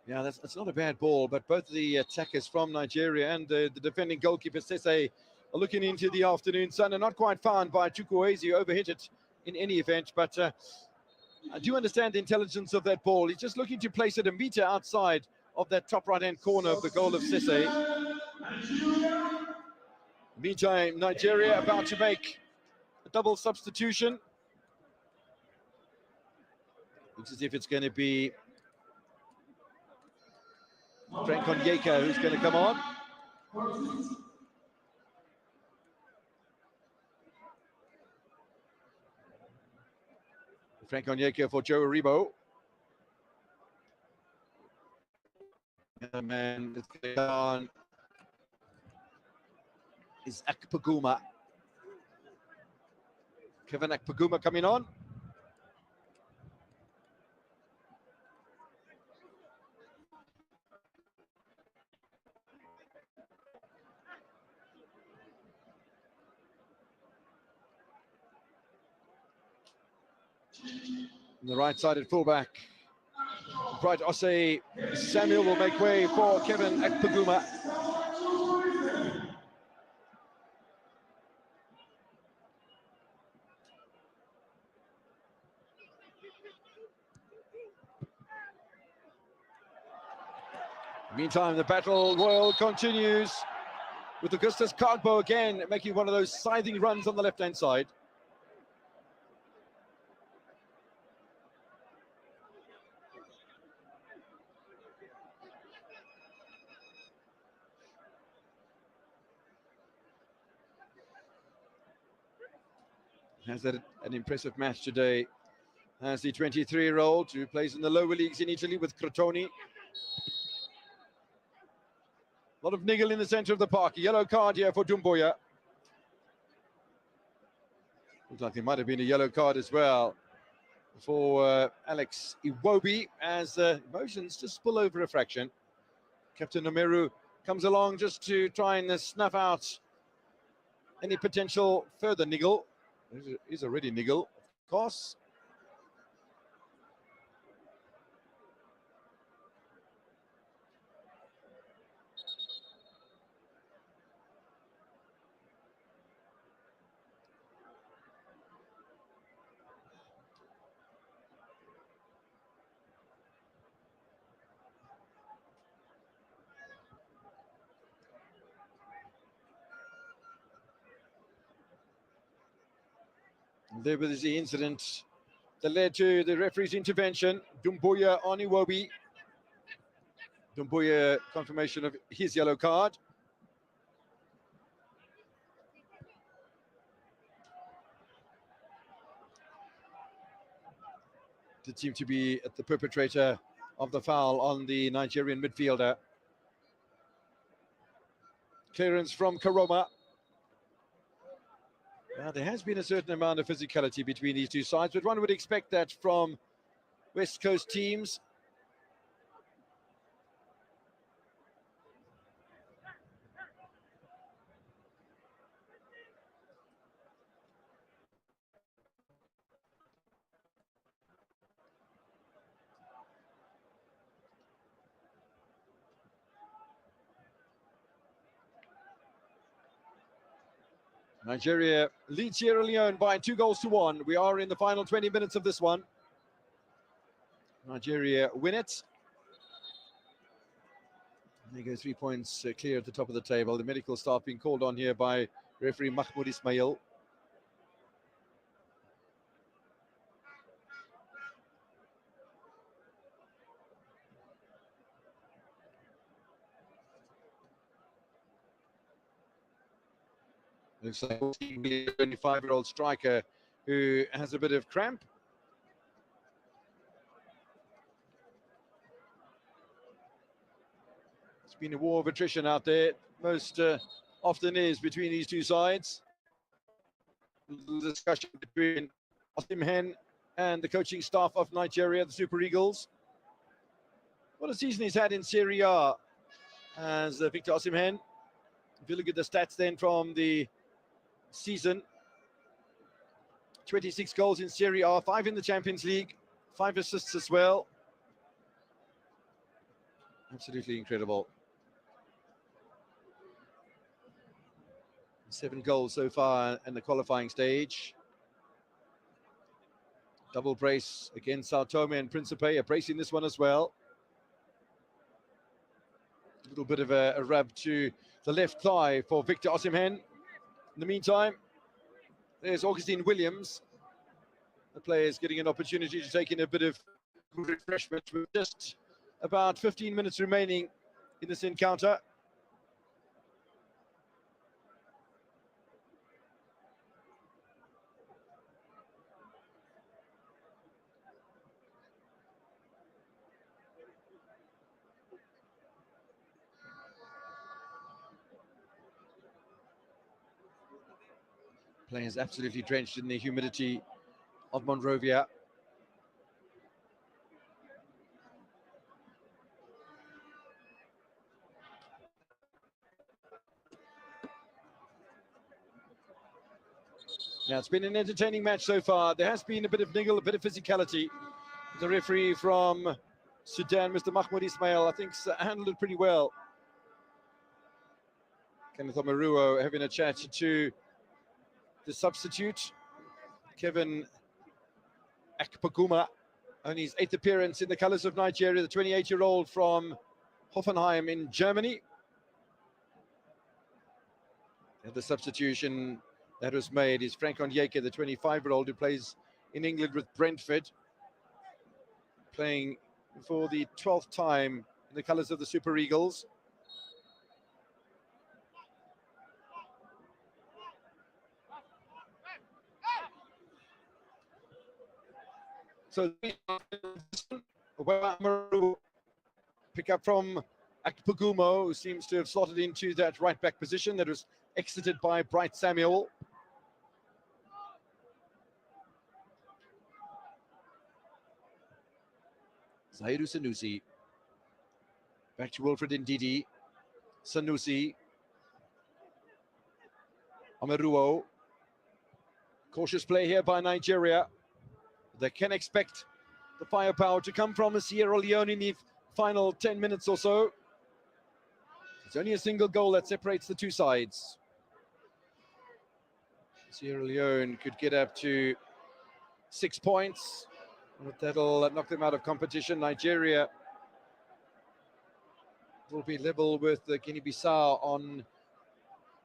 Yeah, that's not a bad ball, but both the attackers from Nigeria and the defending goalkeeper, Sese, are looking into the afternoon sun and not quite found by Chukwueze, who overhit it in any event. But I do understand the intelligence of that ball. He's just looking to place it a meter outside of that top right-hand corner of the goal of Sese. Meantime, Nigeria about to make a double substitution. Looks as if it's going to be Frank Onyeka who's going to come on. Frank Onyeka for Joe Aribo. And the man that's going on is Akpaguma. Kevin Akpaguma coming on. The right-sided fullback, Bright Osei Samuel, will make way for Kevin Akpaguma. Meantime, the battle royal continues with Augustus Kagbo again making one of those scything runs on the left-hand side. Has had an impressive match today as the 23-year-old who plays in the lower leagues in Italy with Crotone. A lot of niggle in the center of the park. A yellow card here for Dumbuya. Looks like there might have been a yellow card as well for Alex Iwobi as emotions just spill over a fraction. Captain Omeru comes along just to try and snuff out any potential further niggle. He's already niggle, of course. There was the incident that led to the referee's intervention. Dumbuya on Iwobi. Dumbuya confirmation of his yellow card. Did seem to be at the perpetrator of the foul on the Nigerian midfielder. Clearance from Karoma. Now, there has been a certain amount of physicality between these two sides, but one would expect that from West Coast teams. Nigeria leads Sierra Leone by 2-1. We are in the final 20 minutes of this one. Nigeria win it. They go 3 points clear at the top of the table. The medical staff being called on here by referee Mahmoud Ismail. Looks like a 25-year-old striker who has a bit of cramp. It's been a war of attrition out there. Most often is between these two sides. The discussion between Osimhen and the coaching staff of Nigeria, the Super Eagles. What a season he's had in Serie A as Victor Osimhen. If you look at the stats then from the season, 26 goals in Serie A, 5 in the Champions League, 5 assists as well. Absolutely incredible. 7 goals so far in the qualifying stage. Double brace against Sao Tome and Principe, a brace in this one as well. A little bit of a rub to the left thigh for Victor Osimhen. In the meantime, there's Augustine Williams. The player is getting an opportunity to take in a bit of refreshment with just about 15 minutes remaining in this encounter. Players absolutely drenched in the humidity of Monrovia. Now, it's been an entertaining match so far. There has been a bit of niggle, a bit of physicality. The referee from Sudan, Mr. Mahmoud Ismail, I think handled it pretty well. Kenneth Omeruo having a chat to the substitute, Kevin Akpaguma, only his 8th appearance in the colours of Nigeria, the 28-year-old from Hoffenheim in Germany. And the substitution that was made is Frank Onyeka, the 25-year-old who plays in England with Brentford, playing for the 12th time in the colours of the Super Eagles. So pick up from Akpogumo, who seems to have slotted into that right back position that was exited by Bright Samuel. Zaidu Sanusi. Back to Wilfred Ndidi. Sanusi. Ameruo. Cautious play here by Nigeria. They can expect the firepower to come from Sierra Leone in the final 10 minutes or so. It's only a single goal that separates the two sides. Sierra Leone could get up to 6 points, but that'll knock them out of competition. Nigeria will be level with Guinea-Bissau on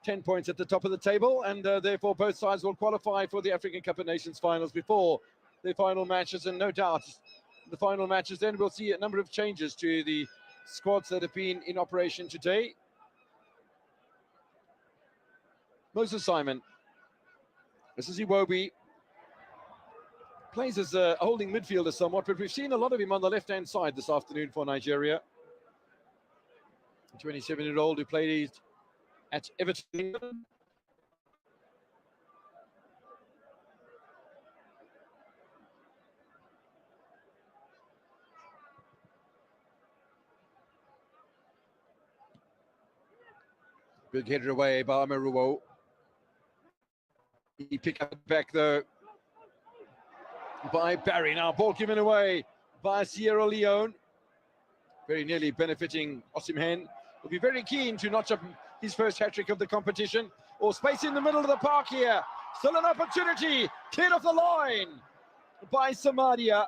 10 points at the top of the table, and therefore both sides will qualify for the African Cup of Nations finals before the final matches, and no doubt the final matches then we'll see a number of changes to the squads that have been in operation today. Moses Simon, this is Iwobi, plays as a holding midfielder somewhat, but we've seen a lot of him on the left-hand side this afternoon for Nigeria. A 27-year-old who played at Everton. Big header away by Ameruo. He picked up back though by Barry. Now ball given away by Sierra Leone. Very nearly benefiting Osimhen. Will be very keen to notch up his first hat-trick of the competition. Or space in the middle of the park here. Still an opportunity. Cleared off the line by Samaria.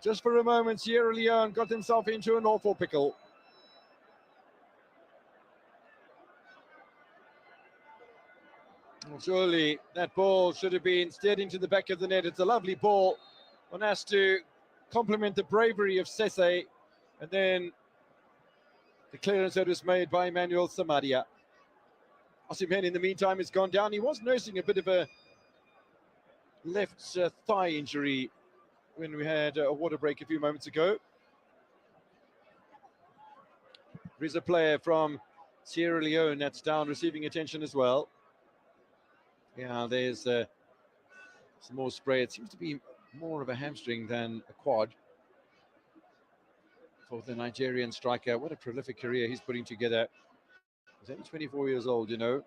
Just for a moment, Sierra Leone got himself into an awful pickle. Well, surely that ball should have been steered into the back of the net. It's a lovely ball. One has to compliment the bravery of Sese, and then the clearance that was made by Emmanuel Samaria. Osimhen, in the meantime, has gone down. He was nursing a bit of a left thigh injury when we had a water break a few moments ago. There's a player from Sierra Leone that's down, receiving attention as well. Yeah, there's some more spray. It seems to be more of a hamstring than a quad for the Nigerian striker. What a prolific career he's putting together. He's only 24 years old, you know.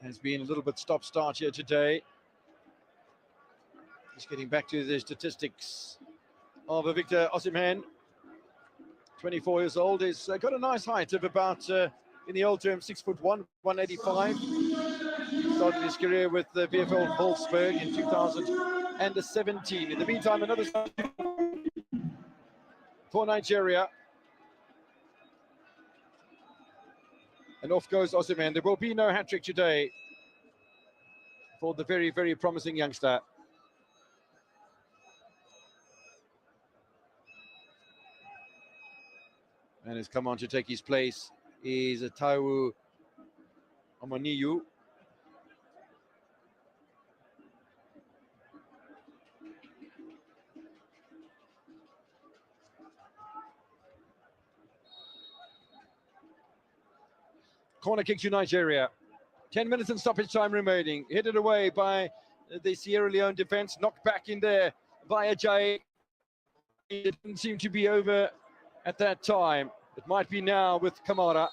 Has been a little bit stop-start here today. Just getting back to the statistics of Victor Osimhen. 24 years old. He's got a nice height of about, in the old term, 6'1", 185. Started his career with the VfL Wolfsburg in 2017. In the meantime, another for Nigeria. And off goes Osimhen. There will be no hat-trick today for the very, very promising youngster. And has come on to take his place is Taiwo Omoniyu. Corner kick to Nigeria. 10 minutes and stoppage time remaining. Headed away by the Sierra Leone defense. Knocked back in there by Ajayi. It didn't seem to be over at that time. It might be now with Kamara.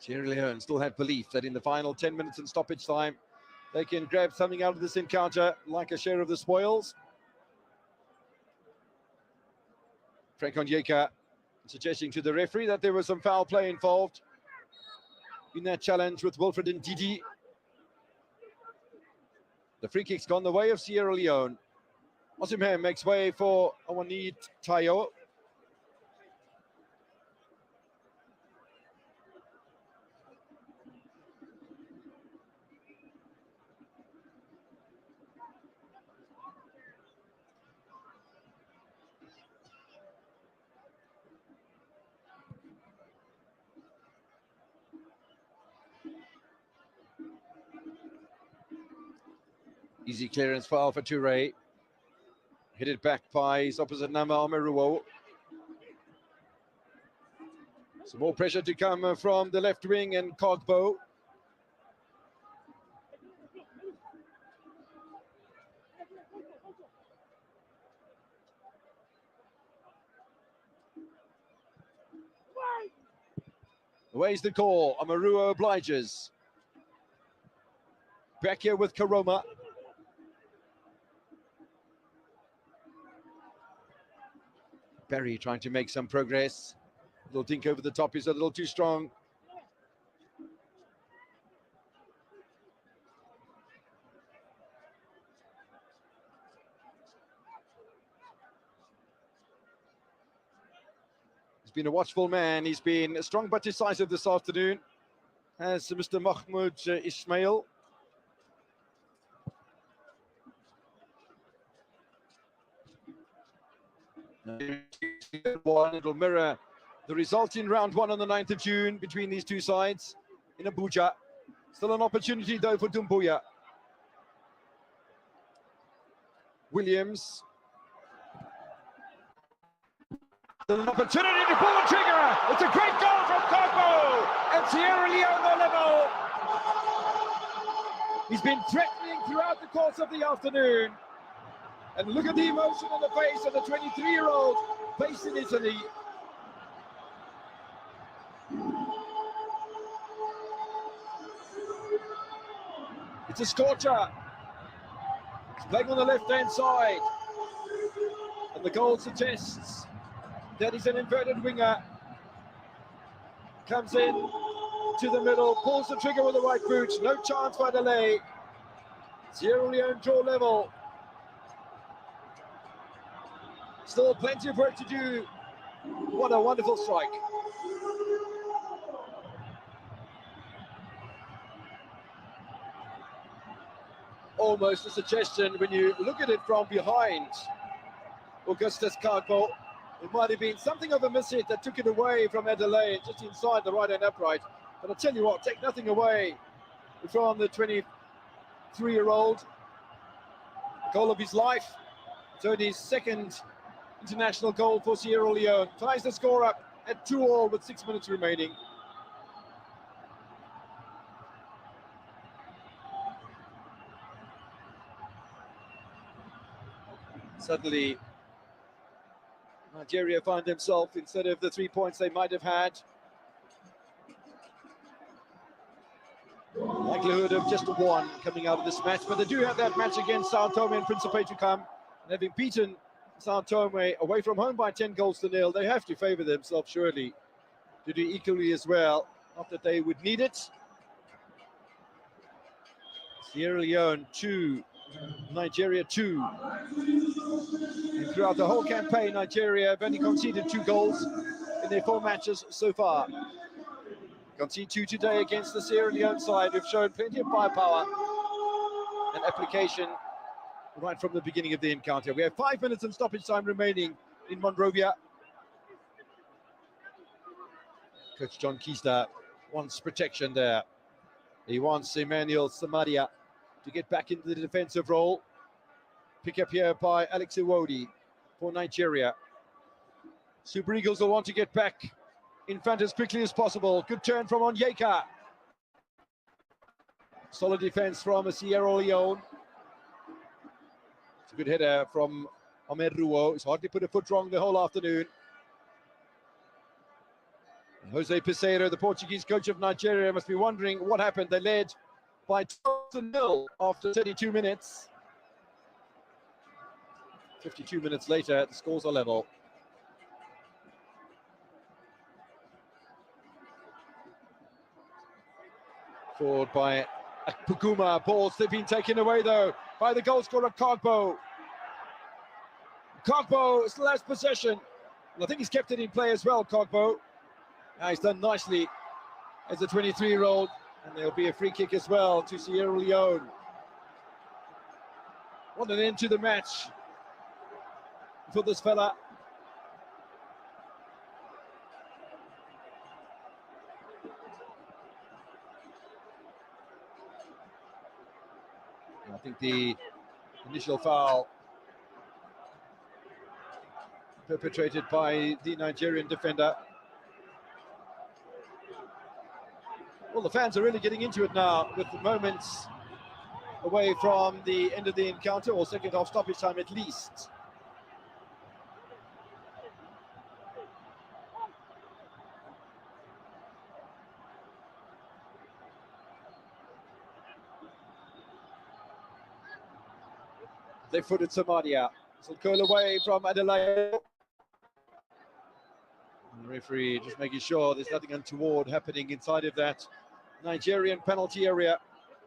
Sierra Leone still had belief that in the final 10 minutes and stoppage time, they can grab something out of this encounter, like a share of the spoils. Frank Onyeka suggesting to the referee that there was some foul play involved in that challenge with Wilfred and Didi. The free kick's gone the way of Sierra Leone. Osimhen makes way for Awanid Tayo. Easy clearance for Alpha Toure. Headed back by his opposite number, Omeruo. Some more pressure to come from the left wing and Cogbo. Away's the call. Omeruo obliges. Back here with Karoma. Barry trying to make some progress. Little dink over the top is a little too strong. He's been a watchful man. He's been strong but decisive this afternoon, as Mr. Mahmoud Ismail. It'll mirror the result in round one on the 9th of June between these two sides in Abuja. Still an opportunity though for Dumbuya. Williams. Still an opportunity to pull the trigger. It's a great goal from Cogbo and Sierra Leone on level. He's been threatening throughout the course of the afternoon. And look at the emotion on the face of the 23-year-old based in Italy. It's a scorcher. He's playing on the left-hand side. And the goal suggests that he's an inverted winger. Comes in to the middle, pulls the trigger with the right boot. No chance for delay. Sierra Leone draw level. Still plenty of work to do. What a wonderful strike. Almost a suggestion when you look at it from behind Augustus Cogbo. It might have been something of a mishit that took it away from Adelaide, just inside the right-hand upright. But I'll tell you what, take nothing away from the 23-year-old. Goal of his life. It's only his second international goal for Sierra Leone. Ties the score up at 2-2 with 6 minutes remaining. Suddenly, Nigeria find themselves instead of the 3 points they might have had. Likelihood of just one coming out of this match, but they do have that match against Sao Tome and Principe to come. And having beaten Sao Tome away from home by 10 goals to nil, they have to favour themselves surely to do equally as well. Not that they would need it. Sierra Leone 2, Nigeria 2. And throughout the whole campaign, Nigeria have only conceded 2 goals in their 4 matches so far. Concede 2 today against the Sierra Leone side, who've shown plenty of firepower and application right from the beginning of the encounter. We have 5 minutes and stoppage time remaining in Monrovia. Coach John Kista wants protection there. He wants Emmanuel Samaria to get back into the defensive role. Pick up here by Alex Iwodi for Nigeria. Super Eagles will want to get back in front as quickly as possible. Good turn from Onyeka. Solid defense from Sierra Leone. It's a good header from Omeruo. He's hardly put a foot wrong the whole afternoon. Jose Peseiro, the Portuguese coach of Nigeria, must be wondering what happened. They led by 12-0 after 32 minutes. 52 minutes later, the scores are level. Forward by Puguma. Balls, they've been taken away though by the goal scorer Kogbo. Kogbo still has possession. And I think he's kept it in play as well, Kogbo. Now he's done nicely as a 23-year-old. And there'll be a free kick as well to Sierra Leone. What an end to the match for this fella. I think the initial foul perpetrated by the Nigerian defender. Well, the fans are really getting into it now with the moments away from the end of the encounter, or second half stoppage time at least. They footed Somalia. So curl away from Adelaide. And the referee just making sure there's nothing untoward happening inside of that Nigerian penalty area.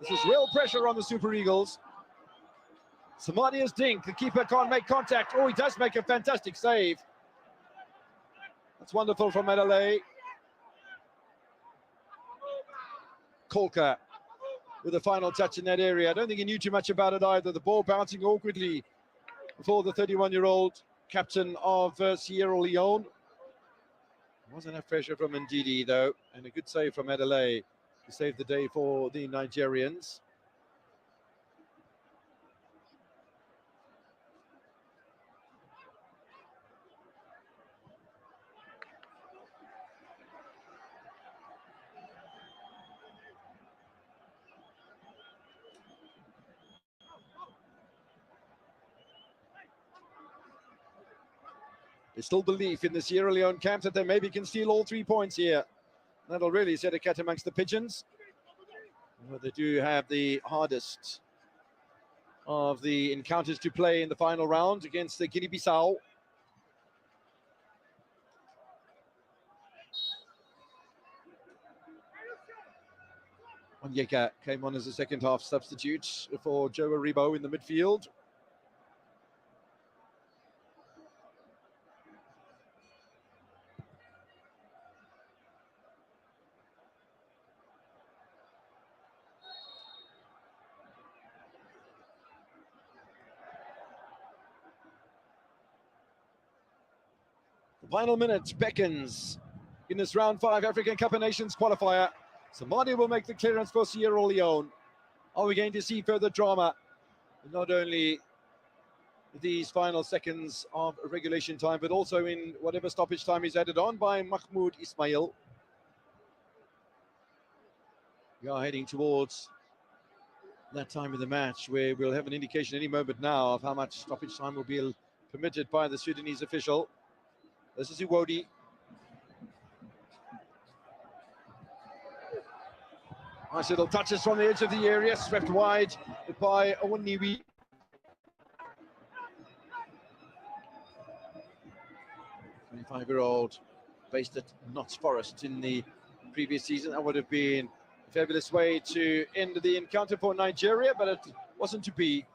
This is real pressure on the Super Eagles. Somalia's dink. The keeper can't make contact. Oh, he does make a fantastic save. That's wonderful from Adelaide. Kolka with the final touch in that area. I don't think he knew too much about it either. The ball bouncing awkwardly for the 31-year-old captain of Sierra Leone. Wasn't enough pressure from Ndidi though, and a good save from Adelaide to save the day for the Nigerians. There's still belief in the Sierra Leone camp that they maybe can steal all 3 points here. That'll really set a cat amongst the pigeons. Well, they do have the hardest of the encounters to play in the final round against the Guinea-Bissau. Onyeka came on as a second half substitute for Joe Aribo in the midfield. The final minute beckons in this round 5 African Cup of Nations qualifier. Somalia will make the clearance for Sierra Leone. Are we going to see further drama? Not only these final seconds of regulation time, but also in whatever stoppage time is added on by Mahmoud Ismail. We are heading towards that time of the match where we'll have an indication any moment now of how much stoppage time will be permitted by the Sudanese official. This is Iwodi. Nice little touches from the edge of the area, swept wide by Owoniwi. '25-year-old based at Notts Forest in the previous season. That would have been a fabulous way to end the encounter for Nigeria, but it wasn't to be.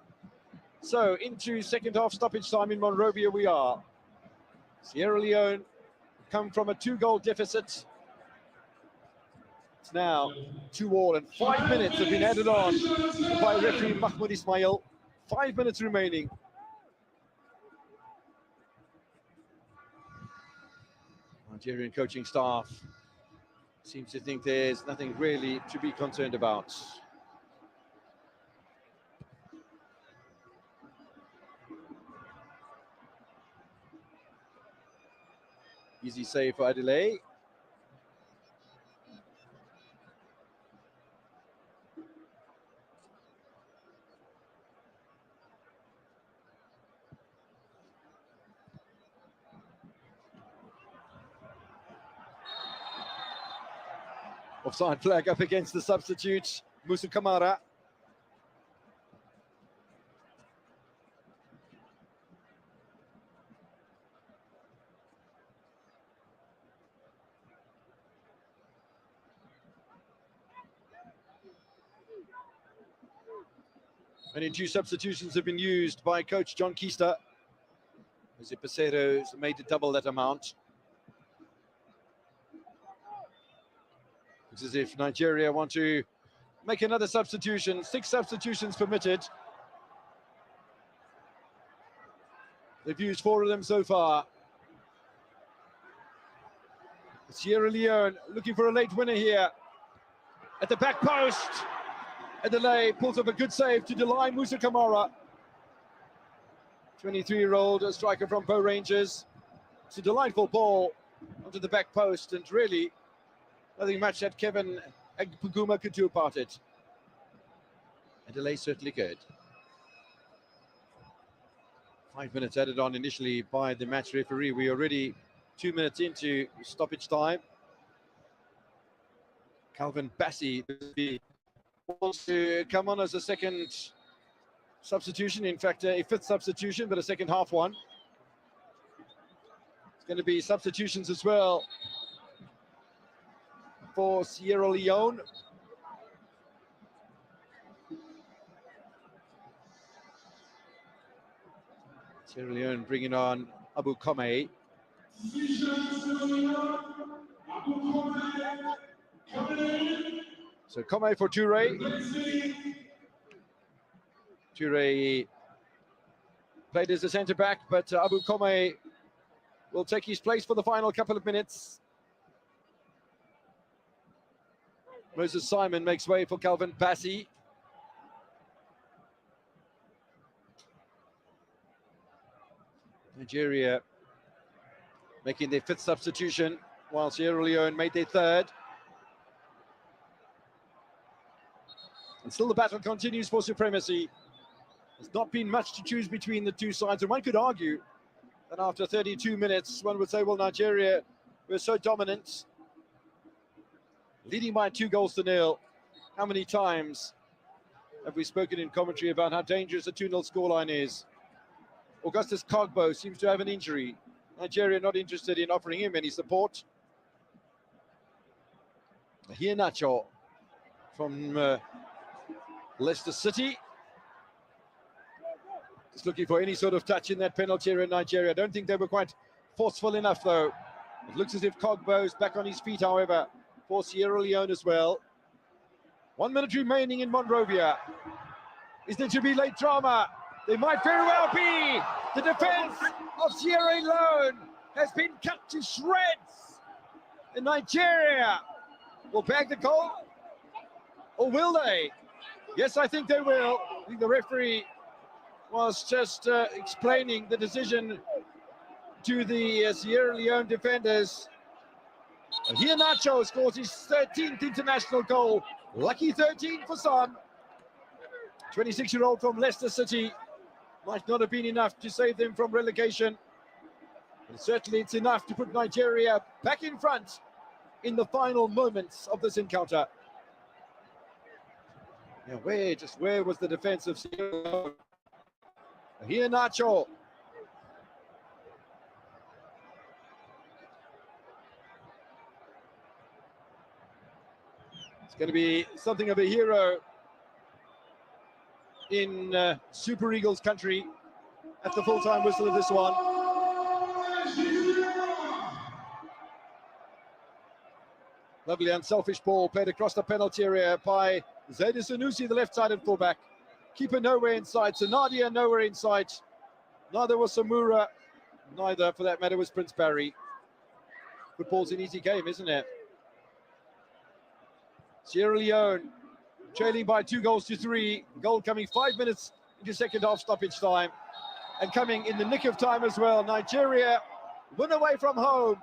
So into second half stoppage time in Monrovia we are. Sierra Leone come from a 2-goal deficit. It's now 2-2 and 5 minutes have been added on by referee Mahmoud Ismail. 5 minutes remaining. Nigerian coaching staff seems to think there's nothing really to be concerned about. Easy save for Adelaide. Offside flag up against the substitute, Musa Kamara. Only 2 substitutions have been used by coach John Keister. Jose Pesero's made it double that amount. Looks as if Nigeria want to make another substitution. 6 substitutions permitted. They've used 4 of them so far. Sierra Leone looking for a late winner here. At the back post. Adelaide pulls up a good save to deny Musa Kamara. 23-year-old striker from Bow Rangers. It's a delightful ball onto the back post, and really nothing much that Kevin Agpuguma could do about it. Adelaide certainly good. 5 minutes added on initially by the match referee. We're already 2 minutes into stoppage time. Calvin Bassey wants to come on as a second substitution, in fact a 5th substitution, but a second half one. It's going to be substitutions as well for Sierra Leone. Sierra Leone bringing on Abu Kome. So Kome for Toure. Toure played as a centre-back, but Abu Kome will take his place for the final couple of minutes. Moses Simon makes way for Calvin Bassey. Nigeria making their 5th substitution, while Sierra Leone made their 3rd. And still the battle continues for supremacy. There's not been much to choose between the 2 sides, and one could argue that after 32 minutes, one would say, well, Nigeria were so dominant, leading by 2-0. How many times have we spoken in commentary about how dangerous a 2-0 scoreline is? Augustus Kogbo seems to have an injury. Nigeria not interested in offering him any support. Here Nacho from Leicester City. Just looking for any sort of touch in that penalty area in Nigeria. I don't think they were quite forceful enough, though. It looks as if Kogbo's back on his feet, however, for Sierra Leone as well. 1 minute remaining in Monrovia. Is there to be late drama? There might very well be. The defense of Sierra Leone has been cut to shreds. And Nigeria will bag the goal. Or will they? Yes, I think they will. I think the referee was just explaining the decision to the Sierra Leone defenders. And here Nacho scores his 13th international goal. Lucky 13 for some. 26-year-old from Leicester City. Might not have been enough to save them from relegation. But certainly it's enough to put Nigeria back in front in the final moments of this encounter. Yeah, where was the defense of Sierra Leone? Here Nacho. It's going to be something of a hero in Super Eagles country at the full-time whistle of this one. Lovely unselfish ball played across the penalty area by Zaidi Sanusi, the left-sided fullback. Keeper nowhere in sight. Sanadia nowhere in sight. Neither was Samura. Neither, for that matter, was Prince Barry. Football's an easy game, isn't it? Sierra Leone trailing by 2-3. Goal coming 5 minutes into second half stoppage time. And coming in the nick of time as well. Nigeria win away from home.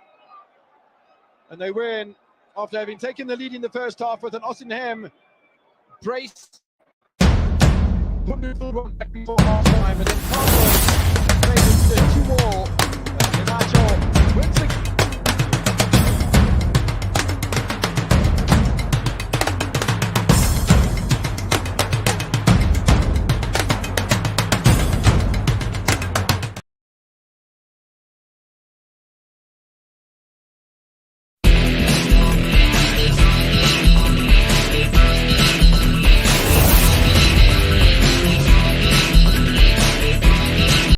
And they win after having taken the lead in the first half with an Osinhem brace. Wonderful one back before half time. And then Carlos made it 2-2. And Nacho wins the